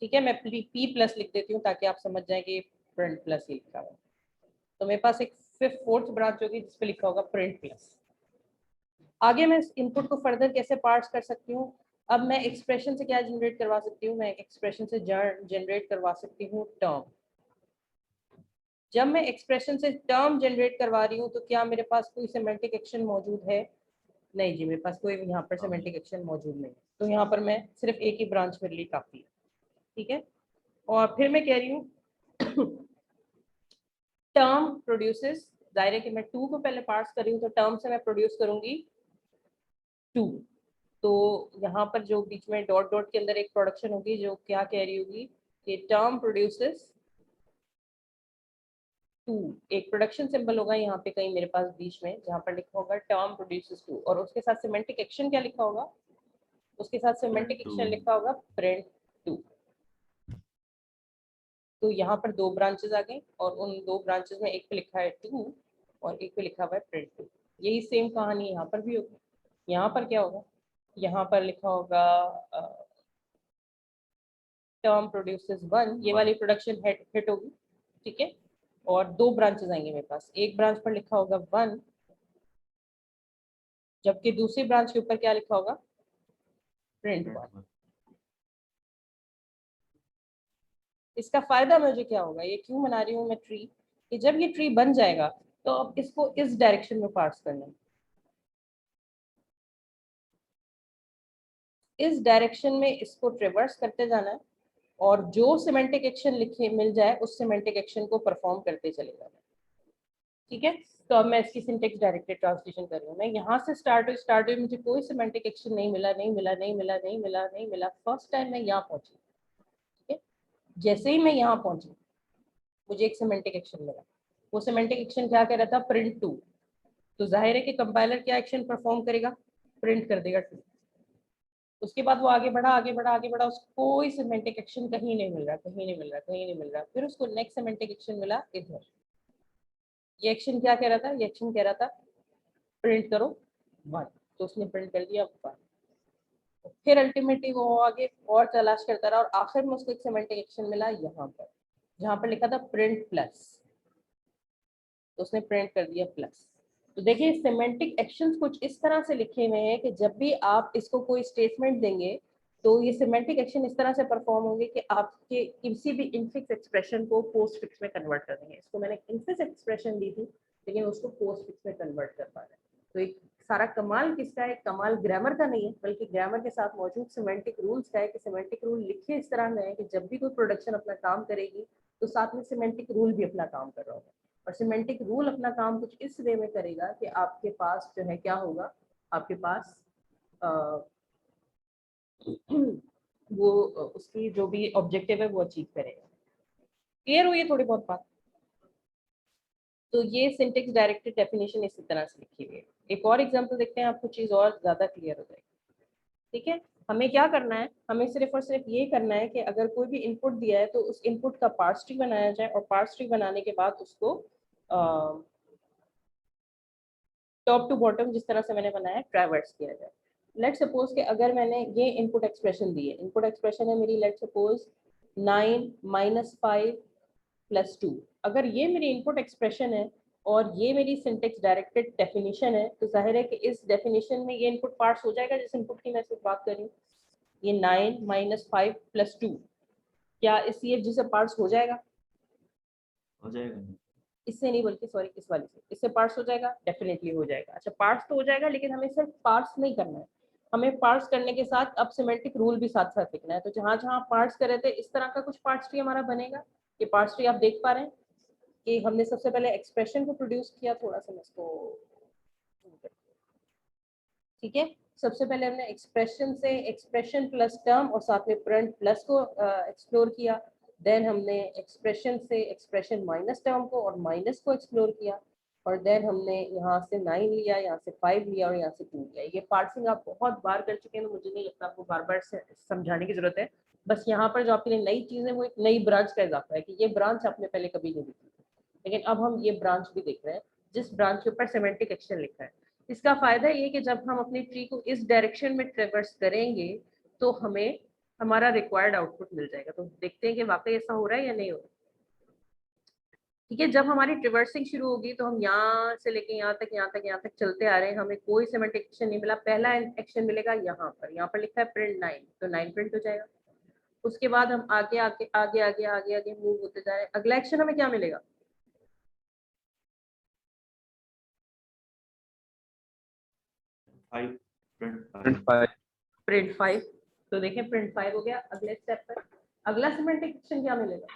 ठीक है, मैं पी प्लस लिख देती हूँ ताकि आप समझ जाए कि प्रिंट प्लस ही लिखा हुआ है। तो मेरे पास एक फोर्थ ब्रांच होगी जिस पे लिखा होगा प्रिंट प्लस। आगे मैं इनपुट को फर्दर कैसे पार्स कर सकती हूँ, अब मैं एक्सप्रेशन से क्या जनरेट करवा सकती हूँ, मैं एक्सप्रेशन से जनरेट करवा सकती हूँ टर्म। जब मैं एक्सप्रेशन से टर्म जनरेट करवा रही हूँ तो क्या मेरे पास कोई सिमेंटिक एक्शन मौजूद है, नहीं जी, मेरे पास कोई यहाँ पर सिमेंटिक एक्शन मौजूद नहीं है। तो यहाँ पर मैं सिर्फ एक ही ब्रांच मेरे लिए काफी है। ठीक है, और फिर मैं कह रही हूँ टर्म प्रोड्यूसेस, दायरे के मैं 2 को पहले पार्स कर रही हूँ तो टर्म से मैं प्रोड्यूस करूंगी 2। तो यहाँ पर जो बीच में डॉट डॉट के अंदर एक प्रोडक्शन होगी जो क्या कह रही होगी कि टर्म प्रोड्यूसेस 2, एक प्रोडक्शन सिंबल होगा यहाँ पे कहीं मेरे पास बीच में जहाँ पर लिखा होगा टर्म प्रोड्यूसेस 2 और उसके साथ सिमेंटिक एक्शन क्या लिखा होगा, उसके साथ सिमेंटिक एक्शन लिखा होगा प्रिंट 2। तो यहाँ पर दो ब्रांचेस आ गई और उन दो ब्रांचेस में एक पे लिखा है 2 और एक पे लिखा हुआ है प्रिंट 2। यही सेम कहानी यहाँ पर भी होगी। यहाँ पर क्या होगा, यहाँ पर लिखा होगा टर्म प्रोड्यूसेस 1, ये वाली प्रोडक्शन हिट होगी। ठीक है, और दो ब्रांचेस आएंगे मेरे पास, एक ब्रांच पर लिखा होगा 1 जबकि दूसरी ब्रांच के ऊपर क्या लिखा होगा प्रिंट 1। इसका फायदा मुझे क्या होगा, ये क्यों बना रही हूँ मैं ट्री, कि जब ये ट्री बन जाएगा तो अब इसको इस डायरेक्शन में पार्स करना है, इस डायरेक्शन में इसको ट्रेवर्स करते जाना है और जो सिमेंटिक एक्शन लिखे मिल जाए उस सिमेंटिक एक्शन को परफॉर्म करते चले जाना है। ठीक है, तो अब मैं इसकी सिंटेक्स डायरेक्टेड ट्रांसलेशन कर रही हूँ। मैं यहाँ से स्टार्ट हुई मुझे कोई सिमेंटिक एक्शन नहीं मिला, नहीं मिला। फर्स्ट टाइम मैं यहाँ पहुंची। ठीक है, जैसे ही मैं यहाँ पहुंची मुझे एक सिमेंटिक एक्शन मिला, वो सिमेंटिक एक्शन क्या कह रहा था, प्रिंट 2। तो जाहिर है कि कंपाइलर क्या एक्शन परफॉर्म करेगा, प्रिंट कर देगा 2। उसके बाद वो आगे बढ़ा, उसको कोई सिमेंटिक एक्शन कहीं नहीं मिल रहा, फिर उसको नेक्स्ट सिमेंटिक एक्शन मिला इधर। ये एक्शन क्या कह रहा था, ये एक्शन कह रहा था प्रिंट करो 1, तो उसने प्रिंट कर दिया 1। फिर अल्टीमेटली वो आगे और तलाश करता रहा और आखिर में उसको एक सिमेंटिक एक्शन मिला यहाँ पर, जहाँ पर लिखा था प्रिंट प्लस, तो उसने प्रिंट कर दिया प्लस। तो देखिए सिमेंटिक एक्शंस कुछ इस तरह से लिखे हुए हैं कि जब भी आप इसको कोई स्टेटमेंट देंगे तो ये सिमेंटिक एक्शन इस तरह से परफॉर्म होंगे कि आपके किसी भी इनफिक्स एक्सप्रेशन को पोस्ट फिक्स में कन्वर्ट कर देंगे। इसको मैंने इनफिक्स एक्सप्रेशन दी थी लेकिन उसको पोस्ट फिक्स में कन्वर्ट कर पा रहे हैं। तो एक सारा कमाल किसका है, कमाल ग्रामर का नहीं है बल्कि ग्रामर के साथ मौजूद सिमेंटिक रूल्स का है कि सिमेंटिक रूल लिखे इस तरह है कि जब भी कोई प्रोडक्शन अपना काम करेगी तो साथ में सिमेंटिक रूल भी अपना काम कर रहा होगा। और सिमेंटिक रूल अपना काम कुछ इस वे में करेगा कि आपके पास जो है क्या होगा, आपके पास वो उसकी जो भी ऑब्जेक्टिव है वो अचीव करेगा। क्लियर हुई है थोड़ी बहुत बात? तो ये सिंटेक्स डायरेक्टेड डेफिनेशन इसी तरह से लिखी हुई है। एक और एग्जांपल देखते हैं, आपको चीज और ज्यादा क्लियर हो जाएगी। ठीक है, हमें क्या करना है, हमें सिर्फ और सिर्फ ये करना है कि अगर कोई भी इनपुट दिया है तो उस इनपुट का पार्स ट्री बनाया जाए और पार्स ट्री बनाने के बाद उसको टॉप टू बॉटम जिस तरह से मैंने बनाया ट्रैवर्स किया जाए। लेट सपोज कि अगर मैंने ये इनपुट एक्सप्रेशन दी है, इनपुट एक्सप्रेशन है मेरी लेट सपोज 9 - 5 + 2। अगर ये मेरी इनपुट एक्सप्रेशन है और ये मेरी सिंटेक्स डायरेक्टेड डेफिनेशन है तो जाहिर है कि इस डेफिनेशन में ये इनपुट पार्ट्स हो जाएगा जिस इनपुट की मैं सिर्फ बात कर रही हूँ। ये 9 - 5 + 2 क्या इस CFG से पार्ट्स हो जाएगा? हो जाएगा। इससे नहीं बल्कि सॉरी इस वाले से, इससे पार्ट्स हो जाएगा, डेफिनेटली हो जाएगा। अच्छा पार्ट्स तो हो जाएगा लेकिन हमें सिर्फ पार्ट्स नहीं करना है, हमें पार्ट्स करने के साथ अब सिमेंटिक रूल भी साथ साथ लिखना है। तो जहां जहां पार्ट्स कर रहे थे इस तरह का कुछ पार्ट्स ट्री हमारा बनेगा। ये पार्ट्स ट्री आप देख पा रहे हैं कि हमने सबसे पहले एक्सप्रेशन को प्रोड्यूस किया, थोड़ा सा मैं इसको, ठीक है, सबसे पहले हमने एक्सप्रेशन से एक्सप्रेशन प्लस टर्म और साथ में प्रिंट प्लस को एक्सप्लोर किया। देन हमने एक्सप्रेशन से एक्सप्रेशन माइनस टर्म को और माइनस को एक्सप्लोर किया और देन हमने यहाँ से 9 लिया, यहाँ से 5 लिया और यहाँ से 2 लिया। ये पार्सिंग आप बहुत बार कर चुके हैं तो मुझे नहीं लगता आपको बार बार समझाने की जरूरत है। बस यहाँ पर जो आपके लिए नई चीज़ है वो एक नई ब्रांच का इजाफा है कि ये ब्रांच आपने पहले कभी नहीं देखी थी, लेकिन अब हम ये ब्रांच भी देख रहे हैं जिस ब्रांच के ऊपर सिमेंटिक एक्शन लिखा है। इसका फायदा ये कि जब हम अपनी ट्री को इस डायरेक्शन में ट्रेवर्स करेंगे तो हमें हमारा रिक्वायर्ड आउटपुट मिल जाएगा। तो देखते हैं कि वाकई ऐसा हो रहा है या नहीं हो रहा। ठीक है, जब हमारी ट्रिवर्सिंग शुरू होगी तो हम यहाँ से लेके यहाँ तक चलते आ रहे हैं, हमें कोई सिमेंटिक एक्शन नहीं मिला। पहला एक्शन मिलेगा यहाँ पर लिखा है प्रिंट 9, तो 9 प्रिंट हो जाएगा। उसके बाद हम आगे आगे आगे आगे आगे आगे मूव होते जा रहे हैं। अगला एक्शन हमें क्या मिलेगा? प्रिंट 5। तो देखें प्रिंट 5 हो गया। अगले स्टेप पर अगला सिमेंटिक एक्शन क्या मिलेगा?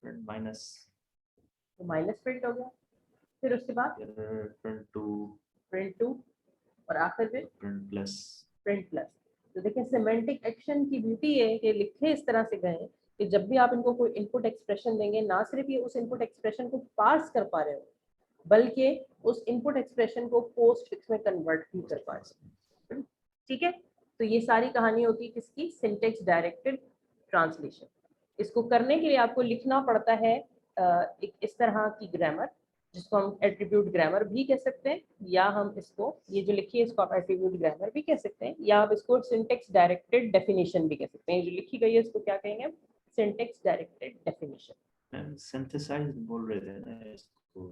प्रिंट माइनस, तो माइनस प्रिंट हो गया। फिर उसके बाद प्रिंट 2 और आखिर में प्रिंट प्लस। तो देखिए सिमेंटिक एक्शन की ब्यूटी है कि लिखे इस तरह से गए कि जब भी आप इनको कोई इनपुट एक्सप्रेशन देंगे ना सिर्फ ये उस इनपुट एक्सप्रेशन को पार्स कर पा रहे हो बल्कि उस इनपुट एक्सप्रेशन को पोस्ट फिक्स में कन्वर्ट भी कर पा रहे हो। ठीक है, तो ये सारी कहानी होती है किसकी? Syntax directed translation. इसको करने के लिए आपको लिखना पड़ता है एक इस तरह की ग्रामर जिसको हम एट्रीब्यूट ग्रामर भी कह सकते हैं, या हम इसको ये जो लिखी है इसको आप एट्रीब्यूट ग्रामर भी कह सकते हैं, या आप इसको सिंटेक्स डायरेक्टेड डेफिनेशन भी कह सकते हैं। जो लिखी गई है इसको क्या कहेंगे? Syntax directed definition. सिंथेसाइज बोल रहे थे ना इसको?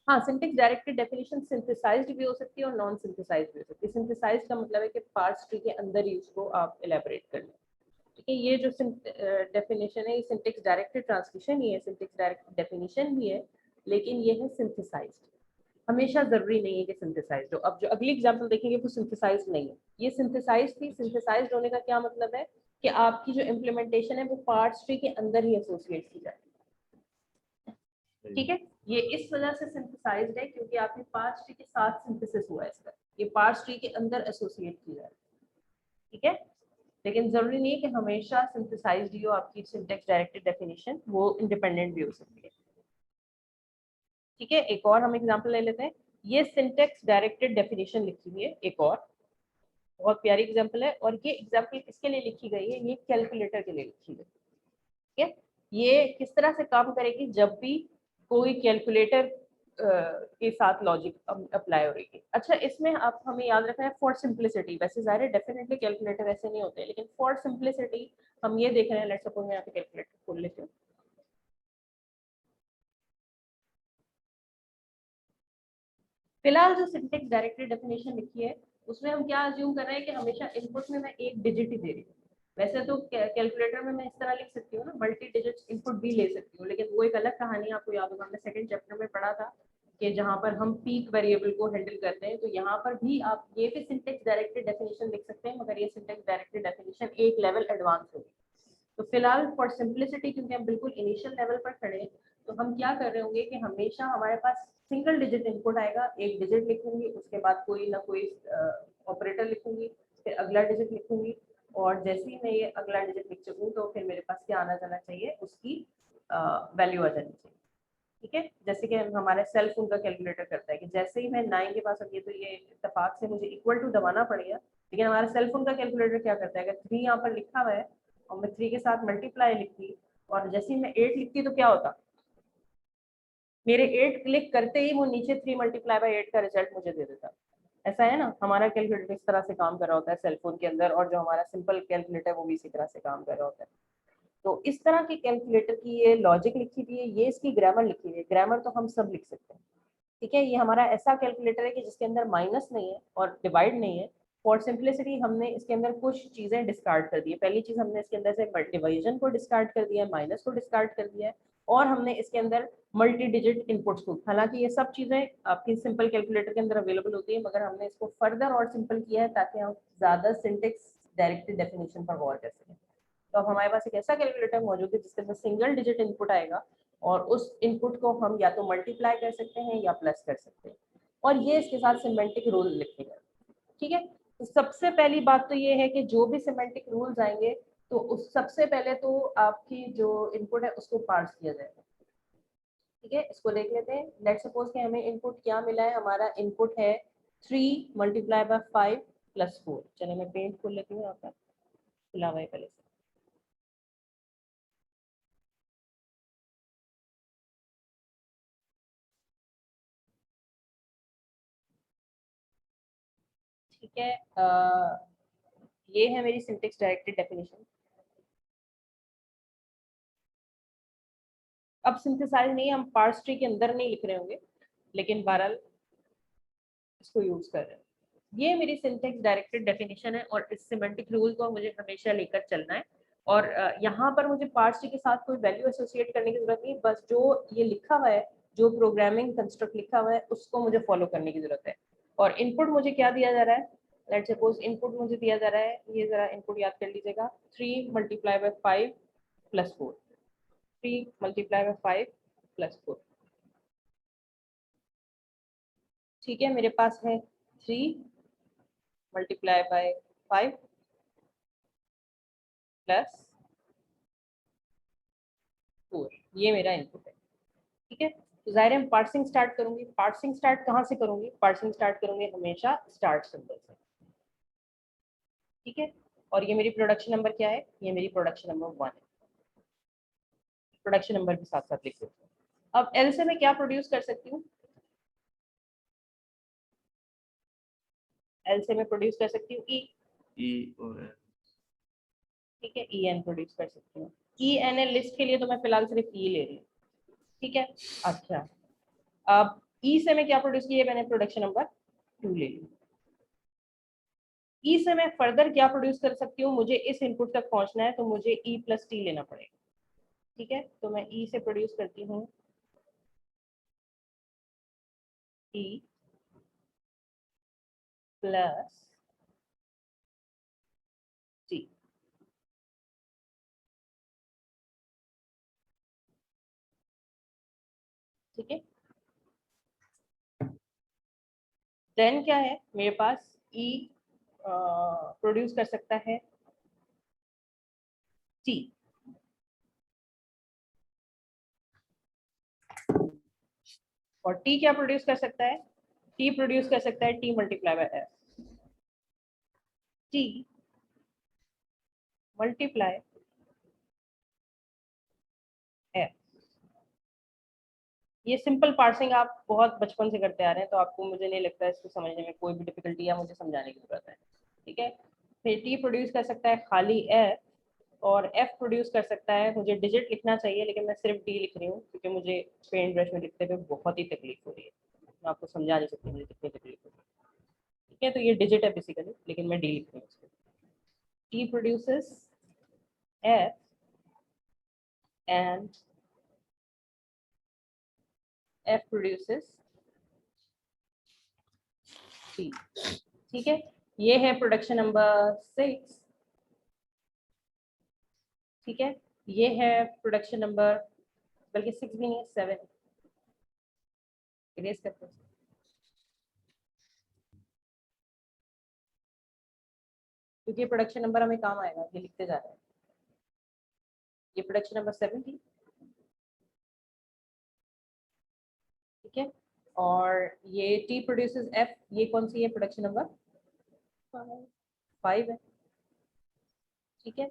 हाँ, सिंटेक्स डायरेक्टेड डेफिनेशन सिंथेसाइज्ड भी हो सकती है और नॉन सिंथेसाइज्ड भी हो सकती है। सिंथेसाइज्ड का मतलब है कि पार्स ट्री के अंदर ही उसको आप एलैबोरेट कर लें। ठीक है, ये जो डेफिनेशन है ये सिंटेक्स डायरेक्टेड ट्रांसलेशन ही है, सिंटेक्स डायरेक्टेड डेफिनेशन भी है, लेकिन ये है सिंथेसाइज्ड। हमेशा जरूरी नहीं है कि सिंथेसाइज्ड हो। अब जो अगली एग्जांपल देखेंगे वो सिंथेसाइज्ड नहीं है, ये सिंथेसाइज्ड थी। सिंथेसाइज्ड होने का क्या मतलब है कि आपकी जो इम्प्लीमेंटेशन है वो पार्ट्स ट्री के अंदर ही एसोसिएट की जाए। ठीक है, ये इस वजह से सिंथेसाइज्ड है क्योंकि आपके पार्ट्स ट्री के साथ सिंथेसिस हुआ है इसका, ये पार्ट्स ट्री के अंदर एसोसिएट की जाए। ठीक है, लेकिन जरूरी नहीं है कि हमेशा सिंथेसाइज्ड ही हो आपकी सिंटेक्स डायरेक्टेड डेफिनेशन, वो इंडिपेंडेंट भी हो सकती है। ठीक है, एक और हम एग्जांपल ले लेते हैं। ये सिंटेक्स डायरेक्टेड डेफिनेशन लिखी हुई है, एक और बहुत प्यारी एग्जांपल है, और ये एग्जांपल किसके लिए लिखी गई है? ये कैलकुलेटर के लिए लिखी गई है। ठीक है, ये किस तरह से काम करेगी? जब भी कोई कैलकुलेटर के साथ लॉजिक अप्लाई हो रही है। अच्छा, इसमें आप हमें याद रखना है फॉर सिंप्लिसिटी, वैसे ज़ाहिर है डेफिनेटली कैलकुलेटर ऐसे नहीं होते, लेकिन फॉर सिंप्लिसिटी हम ये देख रहे हैं, लेट्स सपोज मैं यहाँ पे कैलकुलेटर खोल लेती हूँ। फिलहाल जो सिंटेक्स डायरेक्टली डेफिनेशन लिखी है उसमें हम क्या अज्यूम कर रहे हैं कि हमेशा इनपुट में मैं एक डिजिट ही दे रही हूँ। वैसे तो कैलकुलेटर में मैं इस तरह लिख सकती हूँ ना, मल्टी डिजिट इनपुट भी ले सकती हूँ, लेकिन वो एक अलग कहानी है। आपको याद होगा हमने सेकंड चैप्टर में पढ़ा था कि जहाँ पर हम पीक वेरिएबल को हैंडल करते हैं, तो यहाँ पर भी आप ये भी सिंटेक्स डायरेक्टली डेफिनेशन लिख सकते हैं, मगर ये सिंटेक्स डायरेक्टली डेफिनेशन एक लेवल एडवांस होगी। तो फिलहाल फॉर सिंप्लिसिटी, क्योंकि हम बिल्कुल इनिशियल लेवल पर खड़े हैं, तो हम क्या कर रहे होंगे कि हमेशा हमारे पास सिंगल डिजिट इनपुट आएगा, एक डिजिट लिखूंगी, उसके बाद कोई ना कोई ऑपरेटर लिखूंगी, फिर अगला डिजिट लिखूंगी, और जैसे ही मैं ये अगला डिजिट लिख चुकूँ तो फिर मेरे पास क्या आना जाना चाहिए, उसकी वैल्यू आ जानी चाहिए। ठीक है, जैसे कि हमारे सेल फोन का कैलकुलेटर करता है कि जैसे ही मैं 9 के पास, अब ये तो ये इत्तेफाक से मुझे इक्वल टू दबाना पड़ेगा, लेकिन हमारा सेल फोन का कैलकुलेटर क्या करता है, अगर 3 यहाँ पर लिखा हुआ है और मैं 3 के साथ मल्टीप्लाई लिखती और जैसे ही मैं 8 लिखती तो क्या होता, मेरे 8 क्लिक करते ही वो नीचे 3 मल्टीप्लाई बाई 8 का रिजल्ट मुझे दे देता। ऐसा है ना, हमारा कैलकुलेटर इस तरह से काम कर रहा होता है सेलफोन के अंदर, और जो हमारा सिंपल कैलकुलेटर वो भी इसी तरह से काम कर रहा होता है। तो इस तरह के कैलकुलेटर की ये लॉजिक लिखी हुई है, ये इसकी ग्रामर लिखी हुई है। ग्रामर तो हम सब लिख सकते हैं। ठीक है, ये हमारा ऐसा कैलकुलेटर है कि जिसके अंदर माइनस नहीं है और डिवाइड नहीं है। फॉर सिंप्लिसिटी हमने इसके अंदर कुछ चीजें डिस्कार्ड कर दी है। पहली चीज, हमने इसके अंदर से डिवीजन को डिस्कार्ड कर दिया है, माइनस को डिस्कार्ड कर दिया है, और हमने इसके अंदर मल्टी डिजिट इनपुट्स को, हालांकि ये सब चीजें आपकी सिंपल कैलकुलेटर के अंदर अवेलेबल होती है, मगर हमने इसको फर्दर और सिंपल किया है ताकि हम ज्यादा सिंटेक्स डायरेक्टली डेफिनेशन पर गौर कर सकें। तो अब हमारे पास एक ऐसा कैलकुलेटर मौजूद है जिसके अंदर सिंगल डिजिट इनपुट आएगा, और उस इनपुट को हम या तो मल्टीप्लाई कर सकते हैं या प्लस कर सकते हैं, और ये इसके साथ सिमेंटिक रूल लिखे गए। ठीक है, तो सबसे पहली बात तो ये है कि जो भी सिमेंटिक रूल्स आएंगे तो उस सबसे पहले तो आपकी जो इनपुट है उसको पार्स किया जाएगा। ठीक है, इसको देख लेते हैं। लेट्स सपोज कि हमें इनपुट क्या मिला है, हमारा इनपुट है 3 मल्टीप्लाई बाय 5 प्लस 4। चलिए मैं पेंट खोल लेती हूँ यहाँ पर, खुला हुआ है पहले से। ठीक है, ये है मेरी सिंटेक्स डायरेक्टेड डेफिनेशन। अब सिंथेसाइज नहीं, हम पार्स ट्री के अंदर नहीं लिख रहे होंगे, लेकिन बहरहाल इसको यूज कर रहे हैं। ये मेरी सिंटेक्स डायरेक्टेड डेफिनेशन है, और इस सिमेंटिक रूल को मुझे हमेशा लेकर चलना है। और यहाँ पर मुझे पार्स ट्री के साथ कोई वैल्यू एसोसिएट करने की जरूरत नहीं, बस जो ये लिखा हुआ है, जो प्रोग्रामिंग कंस्ट्रक्ट लिखा हुआ है, उसको मुझे फॉलो करने की जरूरत है। और इनपुट मुझे क्या दिया जा रहा है, लेट्स सपोज इनपुट मुझे दिया जा रहा है, ये जरा इनपुट याद कर लीजिएगा, 3 multiply by 5 plus 4। 3 multiply by 5 plus 4। ठीक है, मेरे पास है 3 मल्टीप्लाई बाय 5 प्लस 4, ये मेरा इनपुट है। ठीक है, तो जाहिर है हम पार्सिंग स्टार्ट करूंगी। पार्सिंग स्टार्ट कहाँ से करूंगी, पार्सिंग स्टार्ट करूंगी हमेशा स्टार्ट सिंबल से। ठीक है, और ये मेरी प्रोडक्शन नंबर क्या है, ये मेरी प्रोडक्शन नंबर 1 है। प्रोडक्शन नंबर के साथ साथ लिख देती हूँ। अब एल से मैं क्या प्रोड्यूस कर सकती हूँ, एल से मैं प्रोड्यूस कर सकती हूँ ई। ई और ठीक है, ई एन प्रोड्यूस कर सकती हूँ। ई एन एल लिस्ट के लिए तो मैं फिलहाल सिर्फ ई ले रही हूँ। ठीक है, अच्छा, अब ई से मैं क्या प्रोड्यूस किया, मैंने प्रोडक्शन नंबर 2 ले ली। ई से मैं फर्दर क्या प्रोड्यूस कर सकती हूँ, मुझे इस इनपुट तक पहुंचना है तो मुझे ई प्लस टी लेना पड़ेगा। ठीक है, तो मैं ई से प्रोड्यूस करती हूँ ई प्लस टी। ठीक है, देन क्या है मेरे पास, ई प्रोड्यूस कर सकता है टी, और टी क्या प्रोड्यूस कर सकता है, टी प्रोड्यूस कर सकता है T multiply by F. T multiply F. ये सिंपल पार्सिंग आप बहुत बचपन से करते आ रहे हैं, तो आपको मुझे नहीं लगता है इसको समझने में कोई भी डिफिकल्टी या मुझे समझाने की जरूरत है। ठीक है, फिर टी प्रोड्यूस कर सकता है खाली एफ, और एफ प्रोड्यूस कर सकता है, मुझे डिजिट लिखना चाहिए लेकिन मैं सिर्फ डी लिख रही हूँ क्योंकि मुझे पेंट ब्रश में लिखते हुए बहुत ही तकलीफ हो रही है। मैं आपको समझा नहीं सकती मुझे कितनी तकलीफ हो रही है। ठीक है, तो ये डिजिट है बेसिकली, लेकिन मैं डी लिख रही हूँ उसको। T produces F and F produces T. ठीक है, ये है प्रोडक्शन नंबर 6। ठीक है, ये है प्रोडक्शन नंबर, बल्कि 6 भी नहीं है, 7। इरेज करते हैं। क्योंकि प्रोडक्शन नंबर हमें काम आएगा, ये लिखते जा रहे हैं। ये प्रोडक्शन नंबर 7 थी। ठीक है, और ये टी प्रोड्यूसेस एफ, ये कौन सी है? प्रोडक्शन नंबर 5 है। ठीक है,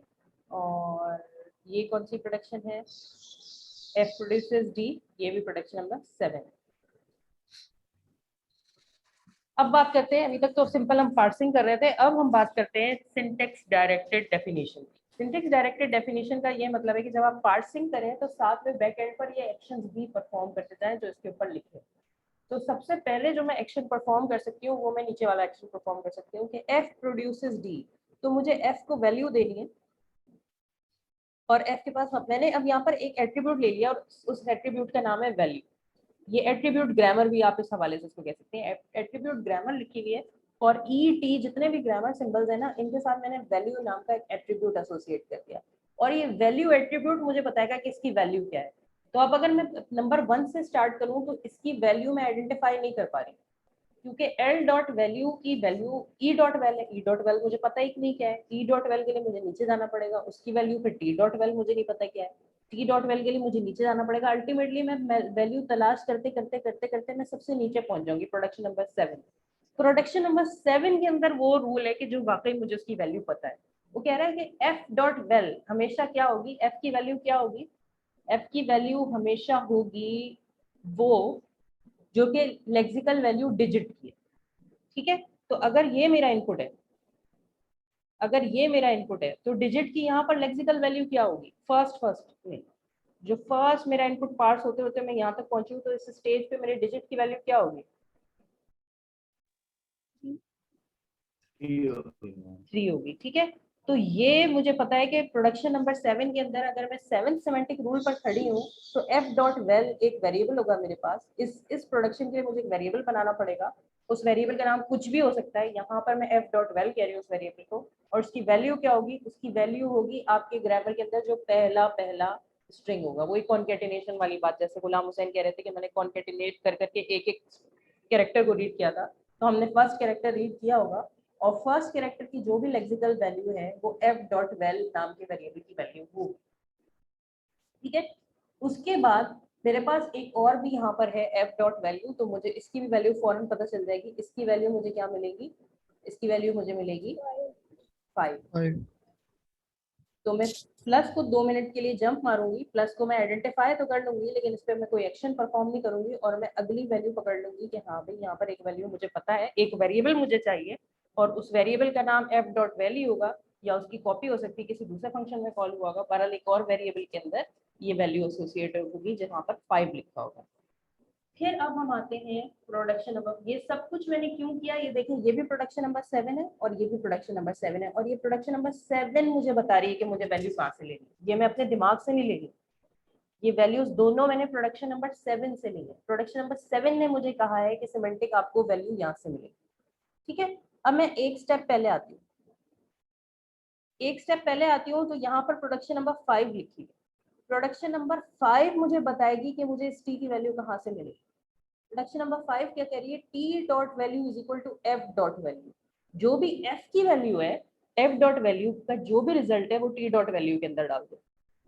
और ये कौन सी प्रोडक्शन है? एफ प्रोड्यूसेस डी, ये भी प्रोडक्शन नंबर 7 है। अब बात करते हैं, अभी तक तो सिंपल हम पार्सिंग कर रहे थे, अब हम बात करते हैं syntax directed definition. Syntax directed definition का ये मतलब है कि जब आप पार्सिंग करें तो साथ में बैक एंड पर ये एक्शंस भी परफॉर्म करते जाएं जो इसके ऊपर लिखे। तो सबसे पहले जो मैं एक्शन परफॉर्म कर सकती हूँ वो मैं नीचे वाला एक्शन परफॉर्म कर सकती हूँ कि एफ प्रोड्यूसेस डी। तो मुझे एफ को वैल्यू देनी है, और एफ के पास मैंने अब यहाँ पर एक एट्रीब्यूट ले लिया और उस एट्रीब्यूट का नाम है वैल्यू। ये एट्रीब्यूट ग्रामर भी आप इस हवाले से इसको कह सकते हैं, एट्रीब्यूट ग्रामर लिखी हुई है। और ई टी जितने भी ग्रामर सिंबल्स है ना, इनके साथ मैंने वैल्यू नाम का एक एट्रीब्यूट एसोसिएट कर दिया, और ये वैल्यू एट्रीब्यूट मुझे बताएगा कि इसकी वैल्यू क्या है। तो अब अगर मैं नंबर 1 से स्टार्ट करूं तो इसकी वैल्यू मैं आइडेंटिफाई नहीं कर पा रही, क्योंकि एल डॉट वैल्यू की वैल्यू ई डॉट वेल है। ई डॉट वेल मुझे पता ही नहीं क्या है। ई डॉट वेल के लिए मुझे नीचे जाना पड़ेगा, उसकी वैल्यू फिर टी डॉट वेल मुझे नहीं पता क्या है। टी डॉट वेल के लिए मुझे नीचे जाना पड़ेगा। अल्टीमेटली मैं वैल्यू तलाश करते करते करते करते मैं सबसे नीचे पहुंच जाऊंगी, प्रोडक्शन नंबर 7। प्रोडक्शन नंबर 7 के अंदर वो रूल है कि जो वाकई मुझे उसकी वैल्यू पता है। वो कह रहा है कि एफ डॉट वेल हमेशा क्या होगी, एफ की वैल्यू क्या होगी? एफ की वैल्यू हमेशा होगी वो जो कि लेक्सिकल वैल्यू डिजिट की है। ठीक है, तो अगर ये मेरा इनपुट है, अगर ये मेरा इनपुट है तो डिजिट की यहाँ पर लेक्सिकल वैल्यू क्या होगी? फर्स्ट में जो फर्स्ट मेरा इनपुट पार्स होते होते मैं यहाँ तक पहुंची हूँ, तो इस स्टेज पे मेरे डिजिट की वैल्यू क्या होगी? 3 होगी। ठीक है, तो ये मुझे पता है कि प्रोडक्शन नंबर 7 के अंदर अगर मैं 7th सेमेंटिक रूल पर खड़ी हूँ तो एफ डॉट वेल एक वेरिएबल होगा मेरे पास। इस प्रोडक्शन के लिए मुझे एक वेरिएबल बनाना पड़ेगा। उस वेरिएबल का नाम कुछ भी हो सकता है, यहाँ पर मैं एफ डॉट वेल कह रही हूँ उस वेरिएबल को। और उसकी वैल्यू क्या होगी? उसकी वैल्यू होगी आपके ग्रामर के अंदर जो पहला पहला स्ट्रिंग होगा, वही कॉन्केटिनेशन वाली बात, जैसे गुलाम हुसैन कह रहे थे कि मैंने कॉन्केटिनेट कर करके एक एक कैरेक्टर को रीड किया था, तो हमने फर्स्ट कैरेक्टर रीड किया होगा, और फर्स्ट कैरेक्टर की जो भी लेक्सिकल वैल्यू है वो एफ डॉट वेल नाम के वेरिएबल की वैल्यू होगी। ठीक है, उसके बाद मेरे पास एक और भी यहाँ पर है एफ डॉट वैल्यू, तो मुझे इसकी भी वैल्यू फौरन पता चल जाएगी। इसकी वैल्यू मुझे क्या मिलेगी? इसकी वैल्यू मुझे मिलेगी 5। तो मैं प्लस को 2 मिनट के लिए जंप मारूंगी, प्लस को मैं आइडेंटिफाई तो कर लूंगी लेकिन इस पर मैं कोई एक्शन परफॉर्म नहीं करूंगी, और मैं अगली वैल्यू पकड़ लूंगी कि हाँ भाई यहाँ पर एक वैल्यू मुझे पता है, एक वेरिएबल मुझे चाहिए, और उस वेरिएबल का नाम एफ डॉट वैल्यू होगा, या उसकी कॉपी हो सकती है किसी दूसरे फंक्शन में कॉल हुआ होगा। बहरहाल एक और वेरिएबल के अंदर ये वैल्यू एसोसिएट होगी जहाँ पर 5 लिखा होगा। फिर अब हम आते हैं प्रोडक्शन नंबर, ये सब कुछ मैंने क्यों किया ये देखें, ये भी प्रोडक्शन नंबर 7 है और ये भी प्रोडक्शन नंबर 7 है, और ये प्रोडक्शन नंबर 7 मुझे बता रही है कि मुझे वैल्यू कहाँ से लेनी है। ये मैं अपने दिमाग से नहीं ले रही, ये वैल्यूज दोनों मैंने प्रोडक्शन नंबर 7 से ली है। प्रोडक्शन नंबर 7 ने मुझे कहा है कि सिमेंटिक आपको वैल्यू यहाँ से मिलेगी। ठीक है, अब मैं एक स्टेप पहले आती हूँ, तो यहाँ पर प्रोडक्शन नंबर 5 लिखी है। प्रोडक्शन नंबर 5 मुझे बताएगी कि मुझे इस टी की वैल्यू कहाँ से मिलेगी। प्रोडक्शन नंबर 5 क्या कह रही है? T dot value is equal to F dot value. जो भी एफ की वैल्यू है, एफ डॉट वैल्यू का जो भी रिजल्ट है वो टी डॉट वैल्यू के अंदर डाल दो।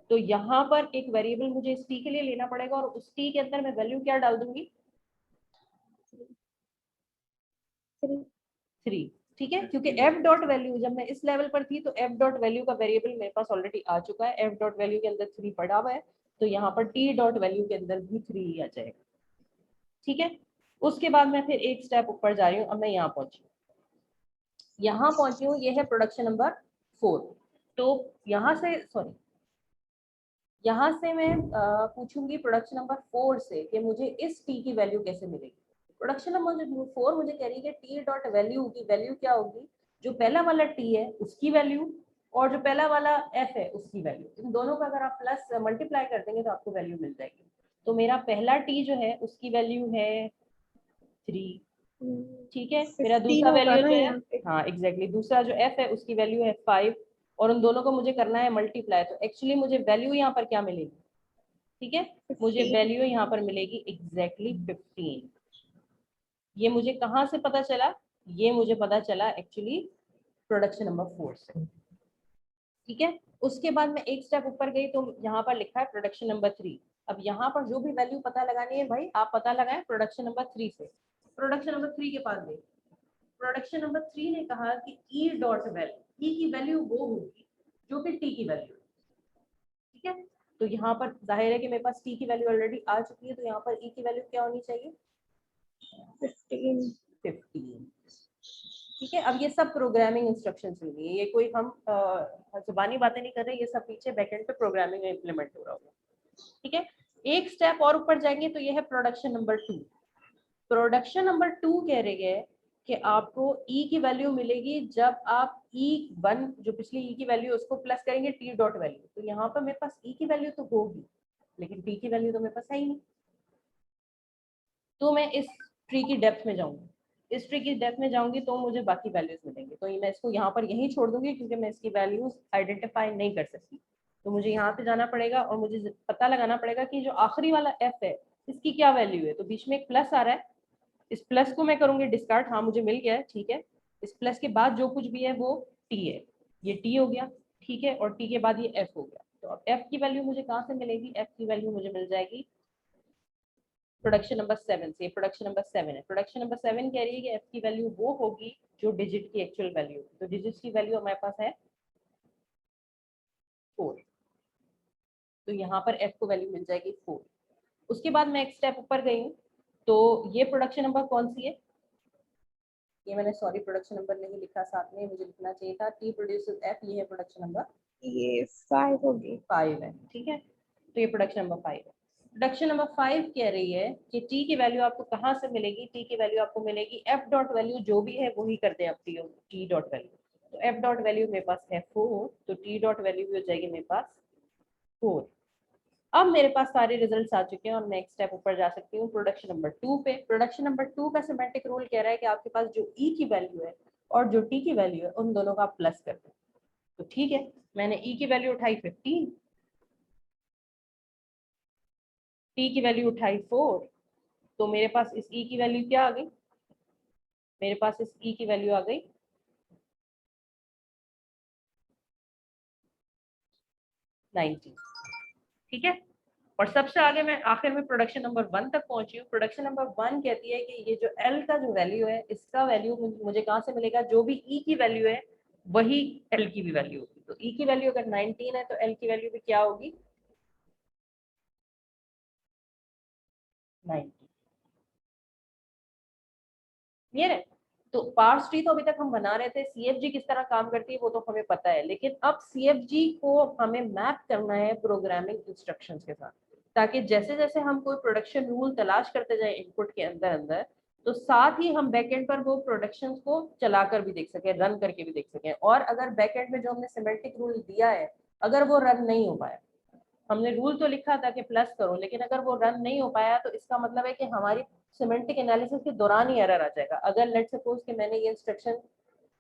तो यहाँ पर एक वेरिएबल मुझे इस टी के लिए लेना पड़ेगा, और उस टी के अंदर मैं वैल्यू क्या डाल दूंगी? 3। ठीक है, क्योंकि एफ डॉट वैल्यू जब मैं इस लेवल पर थी तो एफ डॉट वैल्यू का वेरिएबल मेरे पास ऑलरेडी आ चुका है, एफ डॉट वैल्यू के अंदर 3 पड़ा हुआ है, तो यहाँ पर टी डॉट वैल्यू के अंदर भी 3 आ जाएगा। ठीक है। उसके बाद मैं फिर एक स्टेप ऊपर जा रही हूँ। अब मैं यहाँ पहुंची हूँ, ये है प्रोडक्शन नंबर 4। तो यहाँ से मैं पूछूंगी प्रोडक्शन नंबर 4 से कि मुझे इस टी की वैल्यू कैसे मिलेगी। प्रोडक्शन नंबर 4 मुझे कह रही है कि टी डॉट वैल्यू की वैल्यू क्या होगी, जो पहला वाला टी है उसकी वैल्यू और जो पहला वाला एफ है उसकी वैल्यू, इन दोनों का अगर आप प्लस मल्टीप्लाई कर देंगे तो आपको वैल्यू मिल जाएगी। तो मेरा पहला टी जो है उसकी वैल्यू है 3, ठीक है। मेरा दूसरा वैल्यू जो है, हाँ एग्जैक्टली, दूसरा जो एफ है उसकी वैल्यू है 5 और उन दोनों को मुझे करना है मल्टीप्लाई। तो एक्चुअली मुझे वैल्यू यहाँ पर क्या मिलेगी, ठीक है, मुझे वैल्यू यहाँ पर मिलेगी एग्जैक्टली 15। ये मुझे कहाँ से पता चला, ये मुझे पता चला एक्चुअली प्रोडक्शन नंबर 4 से, ठीक है। उसके बाद मैं एक स्टेप ऊपर गई तो यहाँ पर लिखा है प्रोडक्शन नंबर 3। अब यहाँ पर जो भी वैल्यू पता लगानी है भाई आप पता लगाएं प्रोडक्शन नंबर 3 से। प्रोडक्शन नंबर 3 के पास गई, प्रोडक्शन नंबर 3 ने कहा कि ई डॉट वैल्यू, ई की वैल्यू वो होगी जो कि टी की वैल्यू, ठीक है। तो यहाँ पर जाहिर है कि मेरे पास टी की वैल्यू ऑलरेडी आ चुकी है, तो यहाँ पर ई की वैल्यू क्या होनी चाहिए, 15, ठीक है। अब ये सब प्रोग्रामिंग इंस्ट्रक्शंस होंगी, ये कोई हम जुबानी बातें नहीं कर रहे, ये सब पीछे बैकएंड पे प्रोग्रामिंग में इम्प्लीमेंट हो रहा होगा, ठीक है। एक स्टेप और ऊपर जाएंगे तो ये है प्रोडक्शन नंबर 2। प्रोडक्शन नंबर 2 कह रही है कि आपको ई की वैल्यू मिलेगी जब आप E1 जो पिछली ई की वैल्यू उसको प्लस करेंगे टी डॉट वैल्यू। तो यहाँ पर मेरे पास ई की वैल्यू तो होगी लेकिन टी की वैल्यू तो मेरे पास है ही नहीं। तो मैं इस ट्री की डेप्थ में जाऊंगी, इस ट्री की डेप्थ में जाऊंगी तो मुझे बाकी वैल्यूज मिलेंगे। तो मैं इसको यहाँ पर यहीं छोड़ दूंगी क्योंकि मैं इसकी वैल्यूज आइडेंटिफाई नहीं कर सकती। तो मुझे यहाँ पे जाना पड़ेगा और मुझे पता लगाना पड़ेगा कि जो आखिरी वाला एफ है इसकी क्या वैल्यू है। तो बीच में एक प्लस आ रहा है, इस प्लस को मैं करूंगी डिस्कार्ड, हाँ मुझे मिल गया है, ठीक है। इस प्लस के बाद जो कुछ भी है वो टी है, ये टी हो गया, ठीक है, और टी के बाद ये एफ हो गया। तो अब एफ की वैल्यू मुझे कहाँ से मिलेगी, एफ की वैल्यू मुझे मिल जाएगी प्रोडक्शन नंबर 7 से। प्रोडक्शन नंबर 7 है, प्रोडक्शन नंबर 7 कह रही है कि एफ की वैल्यू वो होगी जो डिजिट की एक्चुअल वैल्यू। तो डिजिट की वैल्यू हमारे पास है 4, तो यहाँ पर एफ को वैल्यू मिल जाएगी 4। उसके बाद मैं एक स्टेप ऊपर गई हूँ, तो ये प्रोडक्शन नंबर कौन सी है, ये मैंने सॉरी प्रोडक्शन नंबर नहीं लिखा साथ में, मुझे लिखना चाहिए था टी प्रोड्यूसेस एफ, ये है प्रोडक्शन नंबर, ये 5 होगी, 5 है, ठीक है। तो ये प्रोडक्शन नंबर 5 है। प्रोडक्शन नंबर 5 कह रही है कि टी की वैल्यू आपको कहाँ से मिलेगी, टी की वैल्यू आपको मिलेगी एफ डॉट वैल्यू जो भी है वही कर दे आप टी डॉट वैल्यू। तो एफ डॉट वैल्यू मेरे पास है 4, तो टी डॉट वैल्यू भी हो जाएगी मेरे पास 4। अब मेरे पास सारे रिजल्ट्स आ चुके हैं और मैं एक स्टेप ऊपर जा सकती हूँ प्रोडक्शन नंबर 2 पे। प्रोडक्शन नंबर 2 का सिमेंटिक रूल कह रहा है कि आपके पास जो ई की वैल्यू है और जो टी की वैल्यू है उन दोनों का आप प्लस कर दो। तो ठीक है, मैंने ई की वैल्यू उठाई 15, टी की वैल्यू उठाई 4, तो मेरे पास इस ई की वैल्यू क्या आ गई, मेरे पास इस ई की वैल्यू आ गई 19, ठीक है। और सबसे आगे मैं आखिर में प्रोडक्शन नंबर 1 तक पहुंची हूँ। प्रोडक्शन नंबर 1 कहती है कि ये जो एल का जो वैल्यू है इसका वैल्यू मुझे कहाँ से मिलेगा, जो भी ई की वैल्यू है वही एल की भी वैल्यू होगी। तो ई की वैल्यू अगर 19 है तो एल की वैल्यू भी क्या होगी, 90, क्लियर है। तो पार्स ट्री तो अभी तक हम बना रहे थे, सीएफजी किस तरह काम करती है वो तो हमें पता है, लेकिन अब सीएफजी को हमें मैप करना है प्रोग्रामिंग इंस्ट्रक्शंस के साथ, ताकि जैसे जैसे हम कोई प्रोडक्शन रूल तलाश करते जाए इनपुट के अंदर अंदर, तो साथ ही हम बैकएंड पर वो प्रोडक्शंस को चलाकर भी देख सकें, रन करके भी देख सकें। और अगर बैकएंड में जो हमने सिमेंटिक रूल दिया है अगर वो रन नहीं हो पाया, हमने रूल तो लिखा था कि प्लस करो, लेकिन अगर वो रन नहीं हो पाया तो इसका मतलब है कि हमारी सिमेंटिक एनालिसिस के दौरान ही एरर आ जाएगा। अगर लेट सपोज कि मैंने ये इंस्ट्रक्शन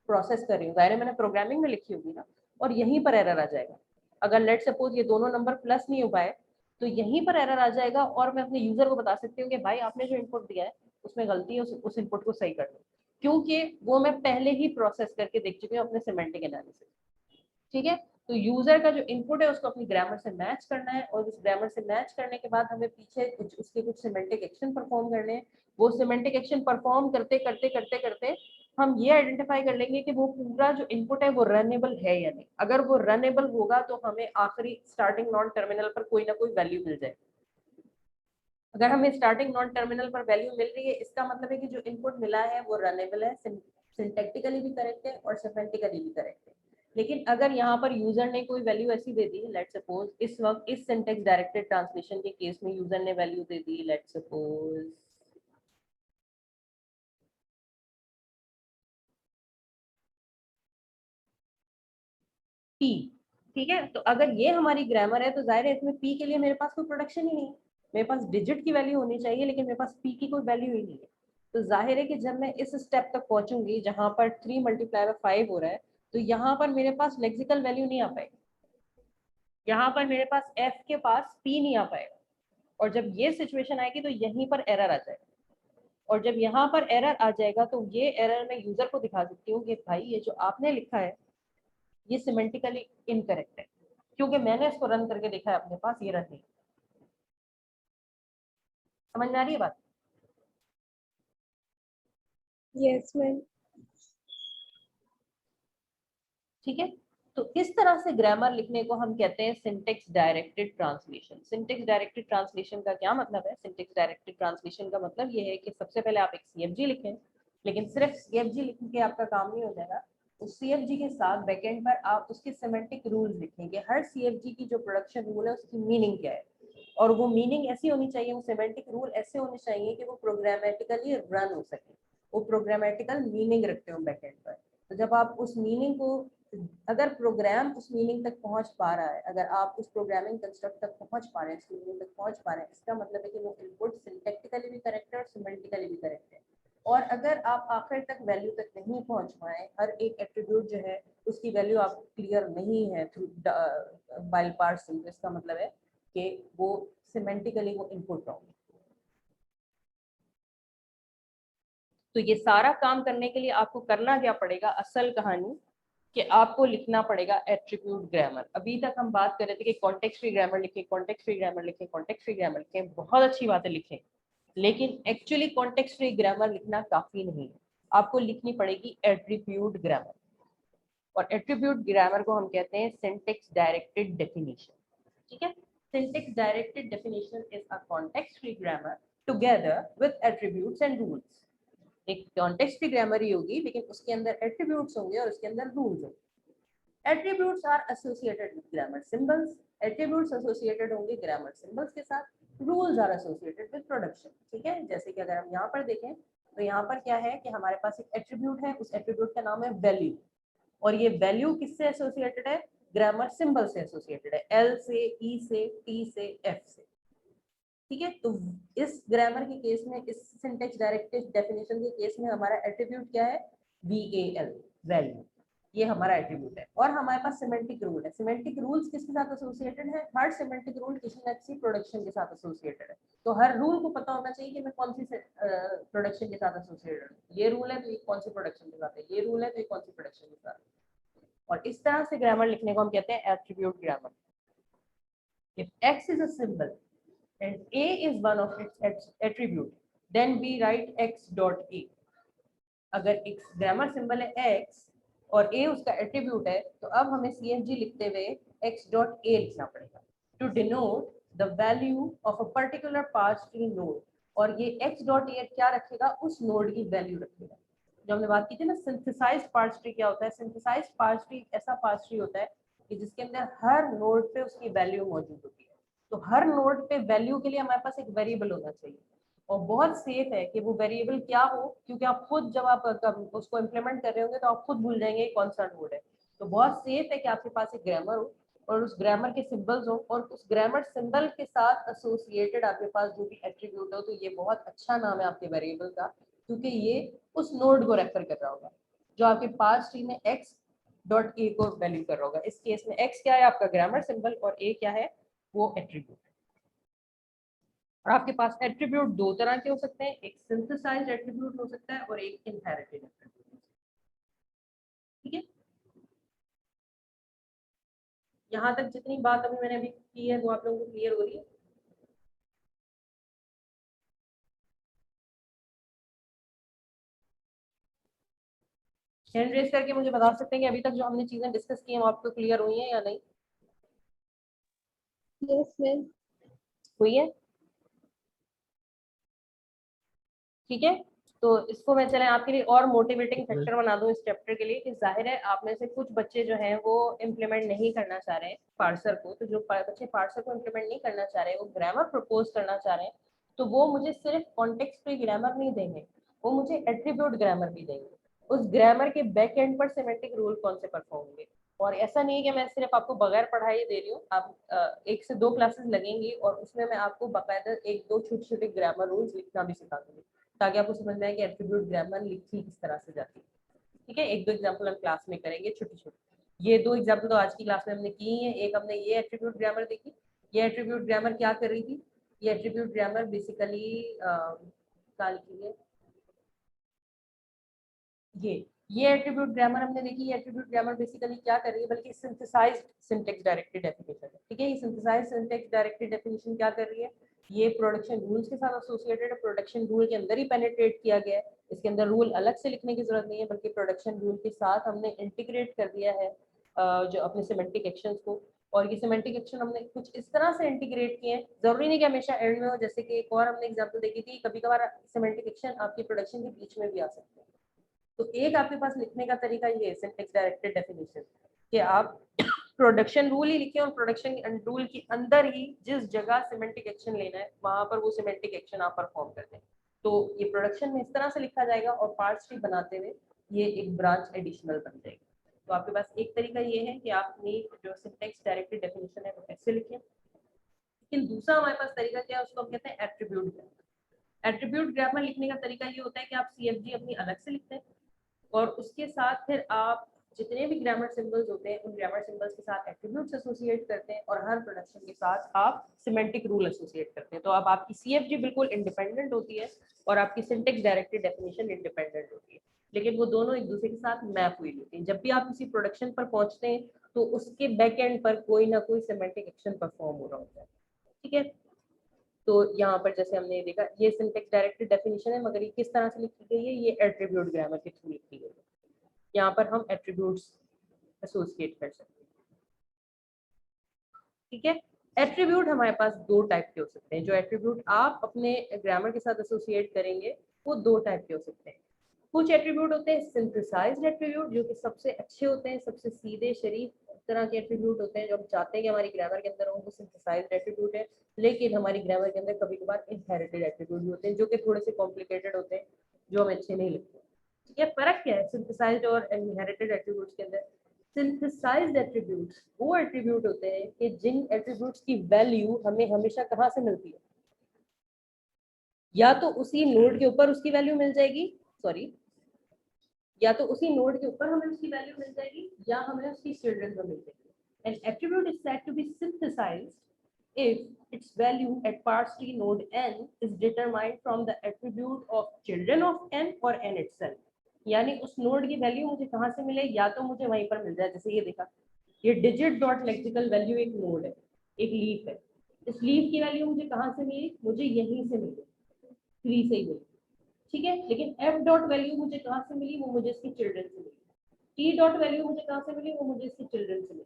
प्रोसेस कर रही हूँ, जाहिर है मैंने प्रोग्रामिंग में लिखी होगी ना, और यहीं पर एरर आ जाएगा। अगर लेट सपोज ये दोनों नंबर प्लस नहीं हो पाए तो यहीं पर एरर आ जाएगा और मैं अपने यूजर को बता सकती हूँ कि भाई आपने जो इनपुट दिया है उसमें गलती है, उस इनपुट को सही कर दो, क्योंकि वो मैं पहले ही प्रोसेस करके देख चुकी हूँ अपने सिमेंटिक एनालिसिस, ठीक है। तो यूजर का जो इनपुट है उसको अपनी ग्रामर से मैच करना है और उस ग्रामर से मैच करने के बाद हमें पीछे उसके कुछ सिमेंटिक एक्शन परफॉर्म करने हैं। वो सिमेंटिक एक्शन परफॉर्म करते करते करते करते हम ये आइडेंटिफाई कर लेंगे कि वो पूरा जो इनपुट है वो रनेबल है या नहीं। अगर वो रनेबल होगा तो हमें आखिरी स्टार्टिंग नॉन टर्मिनल पर कोई ना कोई वैल्यू मिल जाए। अगर हमें स्टार्टिंग नॉन टर्मिनल पर वैल्यू मिल रही है, इसका मतलब है कि जो इनपुट मिला है वो रनेबल है, सिंटैक्टिकली भी करेक्ट है और सिमेंटिकली भी करेक्ट है। लेकिन अगर यहाँ पर यूजर ने कोई वैल्यू ऐसी दे दी, लेट्स सपोज इस वक्त इस सिंटेक्स डायरेक्टेड ट्रांसलेशन के केस में यूजर ने value they the, let's suppose P, ठीक है। तो अगर ये हमारी ग्रामर है तो जाहिर है इसमें पी के लिए मेरे पास कोई प्रोडक्शन ही नहीं है। मेरे पास डिजिट की वैल्यू होनी चाहिए, लेकिन मेरे पास पी की कोई वैल्यू ही नहीं है। तो जाहिर है कि जब मैं इस स्टेप तक पहुंचूंगी जहां पर 3 × 5 हो रहा है, तो यहाँ पर मेरे पास लेक्सिकल वैल्यू नहीं आ पाएगी, यहाँ पर मेरे पास एफ के पास पी नहीं आ पाएगा। और जब ये सिचुएशन आएगी तो यहीं पर एरर आ जाएगा, और जब यहाँ पर एरर आ जाएगा तो ये एरर मैं यूजर को दिखा सकती हूँ कि भाई ये जो आपने लिखा है ये सिमेंटिकली इनकरेक्ट है, क्योंकि मैंने इसको रन करके देखा है अपने पास, ये रन नहीं। समझ में आ रही है बात? Yes, ma'am. ठीक है। तो इस तरह से ग्रामर लिखने को हम कहते हैं syntax directed translation. Syntax directed translation का क्या मतलब है? सिंटेक्स डायरेक्टेड ट्रांसलेशन का मतलब ये है कि सबसे पहले आप एक सीएफजी लिखें, लेकिन सिर्फ सीएफजी लिख के आपका काम नहीं हो जाएगा। उस सीएफजी के साथ बैकएंड पर आप उसके सिमेंटिक रूल्स लिखेंगे। हर सीएफजी की जो प्रोडक्शन रूल है उसकी मीनिंग क्या है, और वो मीनिंग ऐसी होनी चाहिए, वो सिमेंटिक रूल ऐसे होने चाहिए कि वो प्रोग्रामेटिकली रन हो सके, वो प्रोग्रामेटिकल मीनिंग रखते हो बैकएंड पर। तो जब आप उस मीनिंग को, अगर प्रोग्राम उस मीनिंग तक पहुंच पा रहा है, अगर आप उस प्रोग्रामिंग कंस्ट्रक्ट तक पहुंच पा रहे हैं, उस मीनिंग तक पहुंच पा रहे हैं, इसका मतलब है कि वो इनपुट सिंटैक्टिकली भी करेक्ट है और सिमेंटिकली भी करेक्ट है। और अगर आप आखिर तक वैल्यू तक नहीं पहुंच पाए, हर एक एट्रीब्यूट जो है उसकी वैल्यू आप क्लियर नहीं है थ्रू बाय पार्सिंग, इसका मतलब है कि वो सिमेंटिकली वो इनपुट रॉन्ग। तो ये सारा काम करने के लिए आपको करना क्या पड़ेगा? असल कहानी कि आपको लिखना पड़ेगा एट्रीब्यूट ग्रामर। अभी तक हम बात कर रहे थे कि कॉन्टेक्स्ट फ्री ग्रामर लिखें, कॉन्टेक्स्ट फ्री ग्रामर लिखें, कॉन्टेक्स्ट फ्री ग्रामर लिखें, बहुत अच्छी बात है लिखें, लेकिन एक्चुअली कॉन्टेक्स्ट फ्री ग्रामर लिखना काफी नहीं है, आपको लिखनी पड़ेगी एट्रीब्यूट ग्रामर। और एट्रीब्यूट ग्रामर को हम कहते हैं सिंटेक्स डायरेक्टेड डेफिनेशन। ठीक है, syntax directed definition is a context free grammar together with attributes and rules. एक कॉन्टेक्स्ट फ्री ग्रामर ही होगी, लेकिन उसके अंदर एट्रीब्यूट्स होंगे और उसके अंदर रूल्स होंगे। Attributes are associated with grammar symbols, attributes associated होंगे ग्रामर सिंबल्स के साथ, rules are associated with production. ठीक है, जैसे कि अगर हम यहाँ पर देखें तो यहाँ पर क्या है कि हमारे पास एक एट्रीब्यूट है, उस एट्रीब्यूट का नाम है वैल्यू, और ये वैल्यू किससे एसोसिएटेड है? ग्रामर सिंबल से एसोसिएटेड है, एल से, ई से, टी से, एफ से। ठीक है, तो इस ग्रामर के केस में, इस सिंटेक्स डायरेक्टेड डेफिनेशन के केस में हमारा एट्रीब्यूट क्या है? VAL, वैल्यू, ये हमारा एट्रीब्यूट है। और हमारे पास सिमेंटिक रूल है। सिमेंटिक रूल्स किसके साथ एसोसिएटेड है? हर सिमेंटिक रूल किसी न किसी प्रोडक्शन के साथ एसोसिएटेड है। तो हर रूल को पता होना चाहिए कि मैं कौन सी प्रोडक्शन के साथ एसोसिएटेड हूँ। ये रूल है तो ये कौन सी प्रोडक्शन के साथ है, ये रूल है तो ये कौन सी प्रोडक्शन के साथ है। और इस तरह से ग्रामर लिखने को हम कहते हैं attribute grammar. If X is a symbol and A is one of its attribute, then we write X dot A. अगर X ग्रामर सिंबल है X और A उसका एट्रीब्यूट है, तो अब हमें CFG लिखते हुए X dot A लिखना पड़ेगा to denote the value of a particular parse tree node। और ये X dot A क्या रखेगा? उस नोड की वैल्यू रखेगा। जो हमने बात की थी ना सिंथेसाइज्ड पार्स ट्री क्या होता है? सिंथेसाइज्ड पार्स ट्री ऐसा पार्स ट्री होता है कि जिसके अंदर हर नोड पे उसकी वैल्यू मौजूद होती है। तो हर नोड पे वैल्यू के लिए हमारे पास एक वेरिएबल होना चाहिए, और बहुत सेफ है कि वो वेरिएबल क्या हो, क्योंकि आप खुद जब आप उसको इम्प्लीमेंट कर रहे होंगे तो आप खुद भूल जाएंगे कौन सा नोड है। तो बहुत सेफ है कि आपके पास एक ग्रामर हो और उस ग्रामर के सिंबल्स हो, और उस ग्रामर सिंबल के साथ एसोसिएटेड आपके पास जो भी एट्रीब्यूट हो, तो ये बहुत अच्छा नाम है आपके वेरिएबल का, क्योंकि ये उस नोड को रेफर कर रहा होगा जो आपके पास ट्री में X डॉट A को वैल्यू कर रहा होगा। इस केस में X क्या है? आपका ग्रामर सिंबल, और A क्या है? वो एट्रीब्यूट। और आपके पास एट्रीब्यूट दो तरह के हो सकते हैं, एक सिंथेसाइज्ड एट्रीब्यूट हो सकता है और एक इनहेरिटेड एट्रीब्यूट। ठीक है, यहाँ तक जितनी बात अभी मैंने अभी की है वो आप लोगों को क्लियर हो रही है? हैंड रेज करके मुझे बता सकते हैं कि अभी तक जो हमने चीजें डिस्कस की हैं वो आपको क्लियर हुई हैं या नहीं? Yes, ma'am. हुई है? ठीक है, तो इसको मैं चले आपके लिए और मोटिवेटिंग फैक्टर बना दूं इस चैप्टर के लिए कि जाहिर है आप में से कुछ बच्चे जो हैं वो इम्प्लीमेंट नहीं करना चाह रहे हैं पार्सर को। तो जो बच्चे पार्सर को इम्प्लीमेंट नहीं करना चाह रहे हैं, वो ग्रामर प्रपोज करना चाह रहे हैं, तो वो मुझे सिर्फ कॉन्टेक्स्ट फ्री ग्रामर नहीं देंगे, वो मुझे एट्रीब्यूट ग्रामर भी देंगे। उस ग्रामर के बैक एंड पर सिमेंटिक रूल कौन से परफॉर्म होंगे। और ऐसा नहीं है कि मैं सिर्फ आपको बगैर पढ़ाई दे रही हूँ, आप 1 से 2 क्लासेस लगेंगी और उसमें मैं आपको बाकायदा 1-2 छोटे-छोटे ग्रामर रूल्स लिखना भी सिखा दूंगी, ताकि आपको समझ में आए कि एट्रीब्यूट ग्रामर लिखी किस तरह से जाती है। ठीक है, 1-2 एग्जांपल हम क्लास में करेंगे छोटे-छोटे। ये 2 एग्जांपल तो आज की क्लास में हमने की है। एक हमने ये एट्रीब्यूट ग्रामर देखी। ये एट्रीब्यूट ग्रामर क्या कर रही थी, ये एट्रीब्यूट ग्रामर बेसिकली निकाल की ये एट्रीब्यूट ग्रामर हमने देखी। ये एट्रीब्यूट ग्रामर बेसिकली क्या कर रही है, बल्कि सिंथेसाइज्ड सिंटैक्स डायरेक्टेड डेफिनेशन है। ठीक है, ये सिंथेसाइज्ड सिंटैक्स डायरेक्टेड डेफिनेशन क्या कर रही है, ये प्रोडक्शन रूल्स के साथ एसोसिएटेड है, प्रोडक्शन रूल के अंदर ही पेनिट्रेट किया गया है। इसके अंदर रूल अलग से लिखने की जरूरत नहीं है, बल्कि प्रोडक्शन रूल के साथ हमने इंटीग्रेट कर दिया है जो अपने सिमेंटिक एक्शंस को। और ये सिमेंटिक एक्शन हमने कुछ इस तरह से इंटीग्रेट किए हैं, जरूरी नहीं कि हमेशा एंड में हो। जैसे कि एक और हमने एग्जांपल देखी थी, कभी कभार सिमेंटिक एक्शन आपकी प्रोडक्शन के बीच में भी आ सकते हैं। तो एक आपके पास लिखने का तरीका ये है सिंटैक्स डायरेक्टेड डेफिनेशन, कि आप प्रोडक्शन रूल ही लिखें और प्रोडक्शन रूल के अंदर ही जिस जगह सिमेंटिक एक्शन लेना है वहां पर वो सिमेंटिक एक्शन आप परफॉर्म कर दें। तो ये प्रोडक्शन में इस तरह से लिखा जाएगा और पार्ट्स ट्री बनाते हुए ये एक ब्रांच एडिशनल बन जाएगी। तो आपके पास एक तरीका ये है कि आप अपनी जो सिंटैक्स डायरेक्टेड डेफिनेशन है वो ऐसे लिखें। लेकिन दूसरा हमारे पास तरीका क्या है, उसको हम कहते हैं एट्रीब्यूट ग्रामर। एट्रीब्यूट ग्रामर लिखने का तरीका ये होता है कि आप CFG अपनी अलग से लिखते हैं और उसके साथ फिर आप जितने भी ग्रामर सिंबल्स होते हैं उन ग्रामर सिंबल्स के साथ एट्रीब्यूट्स एसोसिएट करते हैं और हर प्रोडक्शन के साथ आप सिमेंटिक रूल एसोसिएट करते हैं। तो अब आपकी CFG बिल्कुल इंडिपेंडेंट होती है और आपकी सिंटैक्स डायरेक्टेड डेफिनेशन इंडिपेंडेंट होती है, लेकिन वो दोनों एक दूसरे के साथ मैप हुई होती है। जब भी आप किसी प्रोडक्शन पर पहुंचते हैं तो उसके बैक एंड पर कोई ना कोई सिमेंटिक एक्शन परफॉर्म हो रहा होता है। ठीक है, तो यहाँ पर जैसे हमने देखा ये सिंटैक्स डायरेक्टेड डेफिनेशन है, मगर ये किस तरह से लिखी गई है, ये एट्रीब्यूट ग्रामर के थ्रू लिखी गई है। यहाँ पर हम एट्रीब्यूट्स एसोसिएट कर सकते हैं। ठीक है, एट्रीब्यूट हमारे पास 2 टाइप के हो सकते हैं। जो एट्रीब्यूट आप अपने ग्रामर के साथ एसोसिएट करेंगे वो 2 टाइप के हो सकते हैं। कुछ एट्रीब्यूट होते हैं सिंथेसाइज्ड एट्रीब्यूट, जो कि सबसे अच्छे होते हैं, सबसे सीधे शरीफ तरह के एट्रीब्यूट होते हैं जो हम चाहते हैं कि हमारी ग्रामर के अंदर हो, वो सिंथेसाइज्ड एट्रीब्यूट है। लेकिन हमारी ग्रामर के अंदर कभी कभार इनहेरिटेड एट्रीब्यूट भी होते हैं जो कि थोड़े से कॉम्प्लिकेटेड होते हैं, जो हमें अच्छे नहीं लगते। ठीक है, फर्क क्या है सिंथेसाइज्ड और इनहेरिटेड एट्रीब्यूट्स के अंदर। सिंथेसाइज्ड एट्रीब्यूट्स वो एट्रीब्यूट होते हैं कि जिन एट्रीब्यूट्स की वैल्यू हमें हमेशा कहाँ से मिलती है, या तो उसी नोड के ऊपर उसकी वैल्यू मिल जाएगी, या तो उसी नोड के ऊपर हमें उसकी वैल्यू मिल जाएगी या हमें उसकी चिल्ड्रन में मिल जाएगी। An attribute is said to be synthesized if its value at parse tree node n is determined from the attribute of children of n or n itself। यानी उस नोड की वैल्यू मुझे कहाँ से मिले, या तो मुझे वहीं पर मिल जाए। जैसे ये देखा, ये डिजिट डॉट लेक्सिकल वैल्यू एक नोड है, एक लीफ है। इस लीफ की वैल्यू मुझे कहाँ से मिली, मुझे यहीं से मिली, ट्री से ही मिली। ठीक है, लेकिन f डॉट वैल्यू मुझे कहाँ से मिली, वो मुझे इसकी चिल्ड्रन से मिली। t डॉट वैल्यू मुझे कहाँ से मिली, वो मुझे इसकी चिल्ड्रन से मिली।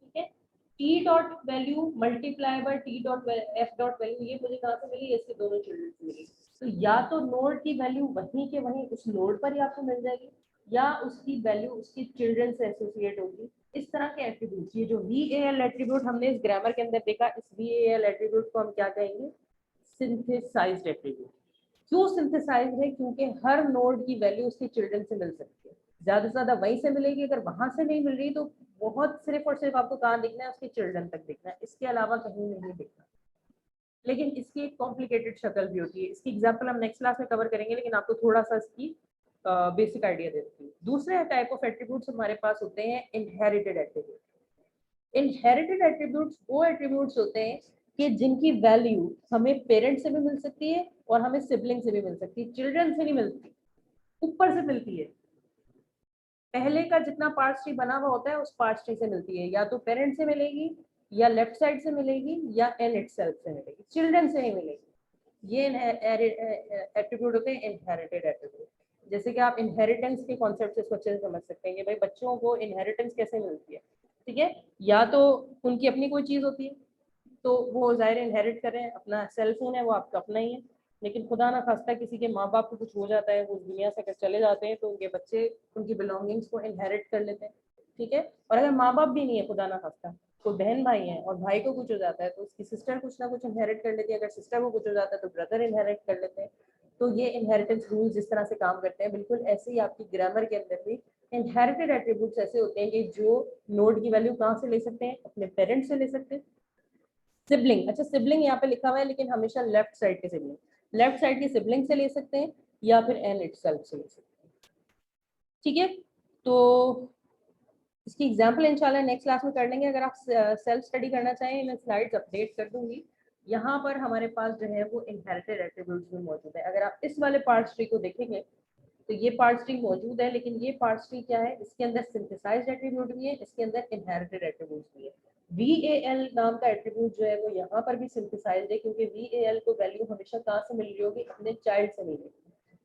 ठीक है, t dot value multiply by t dot f dot value, ये मुझे कहाँ से मिली, इसके दोनों चिल्ड्रन से मिली। तो या तो नोड की वैल्यू वहीं के वहीं उस नोड पर ही आपको मिल जाएगी, या उसकी वैल्यू उसकी चिल्ड्रन से एसोसिएट होगी। इस तरह के एट्रीब्यूट्स, ये जो VAL एट्रीब्यूट हमने इस ग्रामर के अंदर देखा, इस VAL एट्रीब्यूट को हम क्या कहेंगे, सिंथेसाइज्ड एट्रीब्यूट। क्यों सिंथेसाइज्ड है, क्योंकि हर नोड की वैल्यू उसके चिल्ड्रन से मिल सकती है, ज्यादा से ज्यादा वहीं से मिलेगी। अगर वहां से नहीं मिल रही तो बहुत सिर्फ और सिर्फ आपको कहाँ दिखना है, उसके चिल्ड्रन तक दिखना है, इसके अलावा कहीं नहीं दिखना। लेकिन इसकी एक कॉम्प्लिकेटेड शक्ल भी होती है, इसकी एग्जांपल हम नेक्स्ट क्लास में कवर करेंगे, लेकिन आपको थोड़ा सा इसकी बेसिक आइडिया दे देती हूँ। दूसरे टाइप ऑफ एट्रीब्यूट्स हमारे पास होते हैं इनहेरिटेड एट्रीब्यूट। इनहेरिटेड एट्रीब्यूट्स वो एट्रीब्यूट्स होते हैं कि जिनकी वैल्यू हमें पेरेंट से भी मिल सकती है और हमें सिबलिंग से भी मिल सकती है, चिल्ड्रन से नहीं मिलती, ऊपर से मिलती है। पहले का जितना पार्ट ट्री बना हुआ होता है उस पार्ट ट्री से मिलती है, या तो पेरेंट से मिलेगी, या लेफ्ट साइड से मिलेगी, या n इटसेल्फ से मिलेगी, चिल्ड्रन से नहीं मिलेगी। ये एट्रीब्यूट होते हैं इनहेरिटेड एट्रीब्यूट। जैसे कि आप इनहेरिटेंस के कॉन्सेप्ट से इसको अच्छे से समझ सकते हैं कि भाई बच्चों को इनहेरिटेंस कैसे मिलती है। ठीक है, या तो उनकी अपनी कोई चीज होती है तो वो जाहिर इनहेरिट करें, अपना सेल फोन है वो आपका अपना ही है, लेकिन खुदा ना खास्ता किसी के माँ बाप को कुछ हो जाता है, वो उस दुनिया से अगर चले जाते हैं तो उनके बच्चे उनकी बिलोंगिंग्स को इनहेरिट कर लेते हैं, ठीक है। और अगर माँ बाप भी नहीं है, खुदा ना खास्ता कोई बहन भाई है और भाई को कुछ हो जाता है तो उसकी सिस्टर कुछ ना कुछ इनहेरिट कर लेती है, अगर सिस्टर को कुछ हो जाता है तो ब्रदर इनहेरिट कर लेते हैं। तो ये इनहेरिटेंस रूल जिस तरह से काम करते हैं, बिल्कुल ऐसे ही आपकी ग्रामर के अंदर भी इनहेरिटेड एट्रीब्यूट्स ऐसे होते हैं कि जो नोड की वैल्यू कहाँ से ले सकते हैं, अपने पेरेंट्स से ले सकते हैं। सिबलिंग, अच्छा सिबलिंग यहाँ पे लिखा हुआ है लेकिन हमेशा लेफ्ट साइड के सिबलिंग, लेफ्ट साइड की सिबलिंग से ले सकते हैं या फिर एन इटसेल्फ से ले सकते हैं, ठीक है। तो इसकी एग्जांपल इंशाल्लाह नेक्स्ट क्लास में कर लेंगे। अगर आप सेल्फ स्टडी करना चाहें, मैं स्लाइड्स अपडेट कर दूंगी। यहाँ पर हमारे पास जो है वो इनहेरिटेड एट्रीब्यूट्स भी मौजूद है। अगर आप इस वाले पार्ट्स ट्री को देखेंगे तो ये पार्ट्स ट्री मौजूद है, लेकिन ये पार्ट्स ट्री क्या है, इसके अंदर सिंथेसाइज्ड एट्रीब्यूट भी है, इसके अंदर इनहेरिटेड एट्रीब्यूट्स भी है। VAL नाम का एट्रीब्यूट जो है वो यहाँ पर भी सिंथेसाइज्ड है, क्योंकि VAL को वैल्यू हमेशा कहाँ से मिल रही होगी, अपने चाइल्ड से मिलेगी।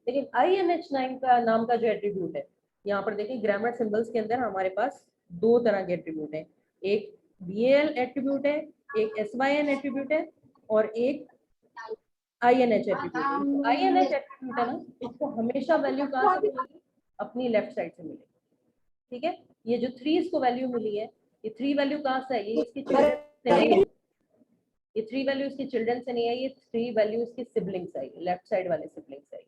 लेकिन INH9 का नाम का जो एट्रीब्यूट है, यहाँ पर देखिए ग्रामर सिंबल्स के अंदर हमारे पास दो तरह के एट्रीब्यूट है, एक VAL एट्रीब्यूट है, एक SYN एट्रीब्यूट है और एक INH एट्रीब्यूट है। INH एट्रीब्यूट है ना, इसको हमेशा वैल्यू कहाँ से मिलेगी, अपनी लेफ्ट साइड से मिलेगी, ठीक है। ये जो 3 इसको वैल्यू मिली है, ये 3 वैल्यू कहाँ से है, ये इसके चिल्ड्रन से नहीं है, ये 3 वैल्यू इसके चिल्ड्रन से नहीं है, ये 3 वैल्यू इसके सिबलिंग से आई, लेफ्ट साइड वाले सिबलिंग से आई,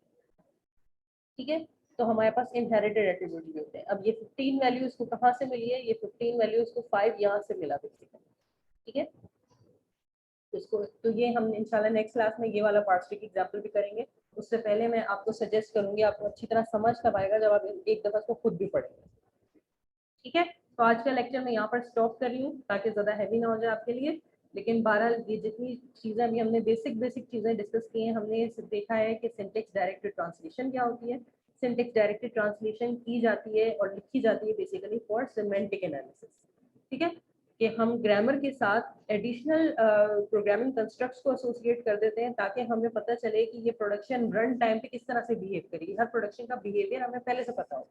ठीक है। तो हमारे पास इनहेरिटेड एट्रीब्यूट भी होते हैं। अब ये 15 वैल्यू इसको कहाँ से मिली है, ये 15 वैल्यू इसको 5 यहाँ से मिला बेसिकली, ठीक है। इसको तो ये हम इंशाल्लाह नेक्स्ट क्लास में ये वाला पार्ट की एग्जांपल भी करेंगे। उससे पहले मैं आपको सजेस्ट करूंगी, आपको अच्छी तरह समझ तब आएगा जब आप एक दफा इसको खुद भी पढ़ेंगे, ठीक है। तो आज का लेक्चर मैं यहाँ पर स्टॉप कर रही हूँ ताकि ज़्यादा हैवी ना हो जाए आपके लिए। लेकिन बहरहाल ये जितनी चीज़ें अभी हमने बेसिक चीज़ें डिस्कस की हैं, हमने देखा है कि सिंटेक्स डायरेक्टेड ट्रांसलेशन क्या होती है। सिंटेक्स डायरेक्टेड ट्रांसलेशन की जाती है और लिखी जाती है बेसिकली फॉर सिमेंटिक एनालिसिस, ठीक है, कि हम ग्रामर के साथ एडिशनल प्रोग्रामिंग कंस्ट्रक्ट्स को एसोसिएट कर देते हैं ताकि हमें पता चले कि ये प्रोडक्शन रन टाइम पे किस तरह से बिहेव करेगी। हर प्रोडक्शन का बिहेवियर हमें पहले से पता हो,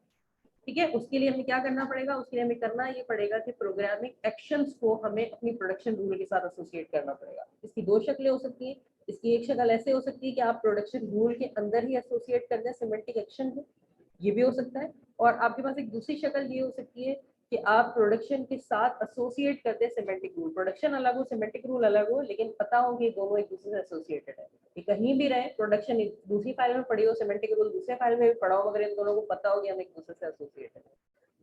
ठीक है। उसके लिए हमें क्या करना पड़ेगा, उसके लिए हमें करना ये पड़ेगा कि प्रोग्रामिंग एक्शंस को हमें अपनी प्रोडक्शन रूल के साथ एसोसिएट करना पड़ेगा। इसकी दो शक्लें हो सकती हैं। इसकी एक शक्ल ऐसे हो सकती है कि आप प्रोडक्शन रूल के अंदर ही एसोसिएट कर दें सिमेंटिक एक्शन को, ये भी हो सकता है। और आपके पास एक दूसरी शक्ल ये हो सकती है कि आप प्रोडक्शन के साथ एसोसिएट करते हैं सिमेंटिक रूल, प्रोडक्शन अलग हो सिमेंटिक रूल अलग हो, लेकिन पता हो कि दोनों एक दूसरे से एसोसिएटेड है। ये कहीं भी रहे, प्रोडक्शन दूसरी फाइल में पड़ी हो, सिमेंटिक रूल दूसरे फाइल में भी पड़ा हो, मगर इन दोनों को पता हो कि हम एक दूसरे से एसोसिएटेड है।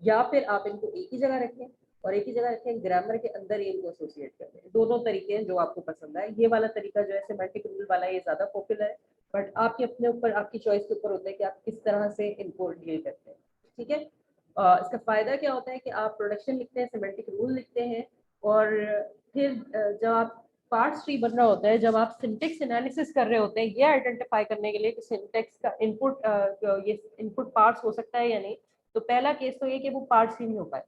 या फिर आप इनको एक ही जगह रखें और एक ही जगह रखें, ग्रामर के अंदर ही इनको एसोसिएट कर दें। दोनों तरीके हैं जो आपको पसंद आए। ये वाला तरीका जो है सिमेंटिक रूल वाला, ये ज्यादा पॉपुलर है, बट आपके अपने ऊपर, आपकी चॉइस के ऊपर होता है कि आप किस तरह से इनको डील करते हैं, ठीक है। इसका फायदा क्या होता है कि आप प्रोडक्शन लिखते हैं, सिमेंटिक रूल लिखते हैं, और फिर जब आप पार्ट्स ट्री बन रहा होता है, जब आप सिंटेक्स एनालिसिस कर रहे होते हैं ये आइडेंटिफाई करने के लिए कि सिंटेक्स का इनपुट ये इनपुट पार्ट्स हो सकता है या नहीं, तो पहला केस तो ये कि वो पार्ट्स ही नहीं हो पाए,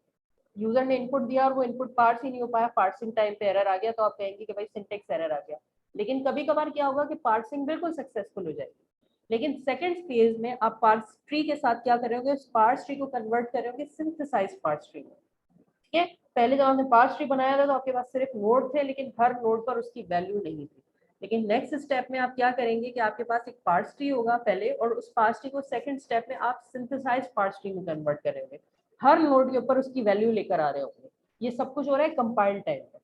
यूजर ने इनपुट दिया और वो इनपुट पार्ट्स ही नहीं हो पाया, पार्सिंग टाइम पे एरर आ गया, तो आप कहेंगे कि भाई सिंटेक्स एरर आ गया। लेकिन कभी कभार क्या होगा कि पार्सिंग बिल्कुल सक्सेसफुल हो जाएगी। लेकिन सेकंड फेज में आप पार्स ट्री के साथ क्या करोगे, उस पार्स ट्री को कन्वर्ट करोगे सिंथेसाइज पार्स ट्री में, ठीक है। पहले जब आपने पार्स ट्री बनाया था तो आपके पास सिर्फ नोड थे, लेकिन हर नोड पर उसकी वैल्यू नहीं थी। लेकिन नेक्स्ट स्टेप में आप क्या करेंगे कि आपके पास एक पार्स ट्री होगा पहले, और उस पार्स ट्री को सेकंड स्टेप में आप सिंथेसाइज पार्स ट्री में कन्वर्ट करेंगे, हर नोड के ऊपर उसकी वैल्यू लेकर आ रहे होंगे। ये सब कुछ हो रहा है कंपाइल टाइम पर।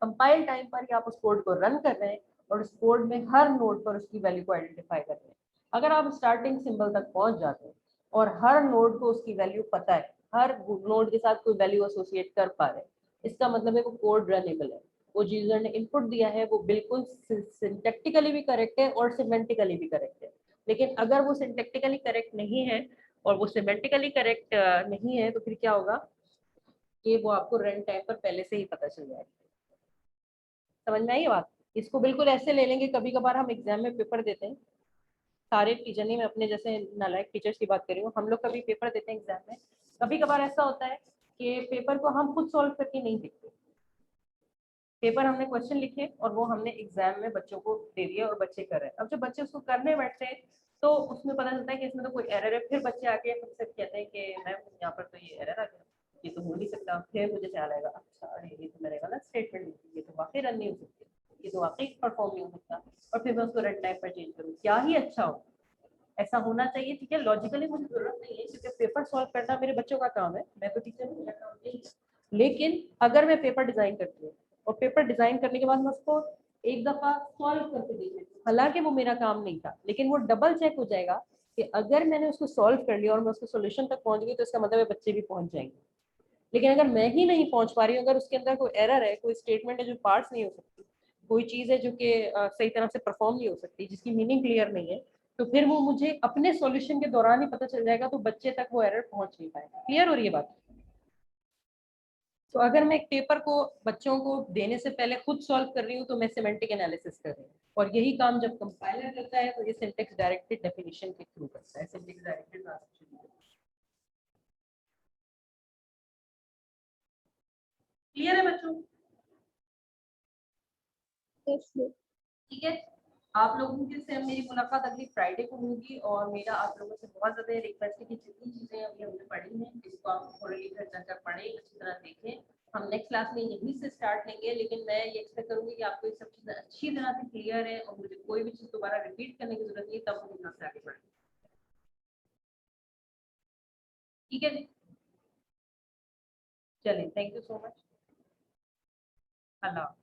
कंपाइल टाइम पर ही आप उस कोड को रन कर रहे हैं और उस कोड में हर नोड पर उसकी वैल्यू को आइडेंटिफाई कर रहे हैं। अगर आप स्टार्टिंग सिंबल तक पहुंच जाते हैं और हर नोड को उसकी वैल्यू पता है, हर नोड के साथ कोई वैल्यू एसोसिएट कर पा रहे हैं, इसका मतलब है वो कोड रनेबल है। वो यूजर ने इनपुट दिया है वो बिल्कुल सिंटैक्टिकली भी करेक्ट है और सिमेंटिकली भी करेक्ट है। लेकिन अगर वो सिंटैक्टिकली करेक्ट नहीं है और वो सिमेंटिकली करेक्ट नहीं है, तो फिर क्या होगा कि वो आपको रन टाइम पर पहले से ही पता चल जाएगा। समझ में आई ये बात? इसको बिल्कुल ऐसे ले लेंगे, कभी कभार हम एग्जाम में पेपर देते हैं, सारे टीचर नहीं, मैं अपने जैसे नालायक टीचर्स की बात कर रही हूँ, हम लोग कभी पेपर देते हैं एग्जाम में, कभी कभार ऐसा होता है कि पेपर को हम खुद सॉल्व करके नहीं देखते। पेपर हमने क्वेश्चन लिखे और वो हमने एग्जाम में बच्चों को दे दिया और बच्चे कर रहे हैं। अब जब बच्चे उसको करने बैठते हैं तो उसमें पता चलता है कि इसमें तो कोई एरर है। फिर बच्चे आके हमसे कहते हैं कि मैम यहाँ पर तो ये एरर आ गया, ये तो हो नहीं सकता। फिर मुझे ख्याल आएगा, अच्छा अरे ये तो मैंने गलत स्टेटमेंट लिखी, ये तो वाकई रन नहीं हो सकती। ये तो वाकई परफॉर्म नहीं हो सकता, और फिर मैं उसको रेड टाइप पर चेंज करूँ, क्या ही अच्छा हो। ऐसा होना चाहिए, ठीक है। लॉजिकली मुझे जरूरत नहीं है, क्योंकि पेपर सॉल्व करना मेरे बच्चों का काम है, मैं तो टीचर हूँ, मेरा काम नहीं है। लेकिन अगर मैं पेपर डिजाइन करती हूँ और पेपर डिजाइन करने के बाद मैं उसको एक दफा सॉल्व करके देख लेती हूँ, हालांकि वो मेरा काम नहीं था, लेकिन वो डबल चेक हो जाएगा कि अगर मैंने उसको सॉल्व कर लिया और मैं उसके सोल्यूशन तक पहुंच गई तो इसका मतलब है बच्चे भी पहुंच जाएंगे। लेकिन अगर मैं ही नहीं पहुंच पा रही हूँ, अगर उसके अंदर कोई एरर है, कोई स्टेटमेंट है जो पार्ट्स नहीं हो सकती, कोई चीज है जो कि सही तरह से परफॉर्म नहीं हो सकती, जिसकी मीनिंग क्लियर नहीं है, तो फिर वो मुझे अपने सॉल्यूशन के दौरान ही पता चल जाएगा, तो बच्चे तक वो एरर पहुंच नहीं पाएगा। क्लियर हो रही है बात? तो अगर मैं एक पेपर को बच्चों को देने से पहले खुद सॉल्व कर रही हूँ तो मैं सिमेंटिक एनालिसिस कर रही हूँ, और यही काम जब कंपाइलर करता है तो ये सिंटैक्स डायरेक्टेड डेफिनेशन के थ्रू करता है, सिंटैक्स डायरेक्टेड ट्रांसलेशन। क्लियर है बच्चों? Yes, ma'am. ठीक है। आप लोगों के से मेरी मुलाकात अगली फ्राइडे को होगी, और मेरा आप लोगों से बहुत ज्यादा रिक्वेस्ट है कि जितनी चीजें अभी हमने पढ़ी हैं इसको आप थोड़ी घर जाकर पढ़ें, अच्छी तरह देखें। हम नेक्स्ट क्लास में यहीं से स्टार्ट लेंगे, लेकिन मैं ये एक्सपेक्ट करूंगी कि आपको ये सब चीजें अच्छी तरह से क्लियर है और मुझे कोई भी चीज दोबारा रिपीट करने की जरूरत नहीं, तब हम यहाँ से आगे बढ़ें। ठीक है जी, चलिए, thank you so much. Allah.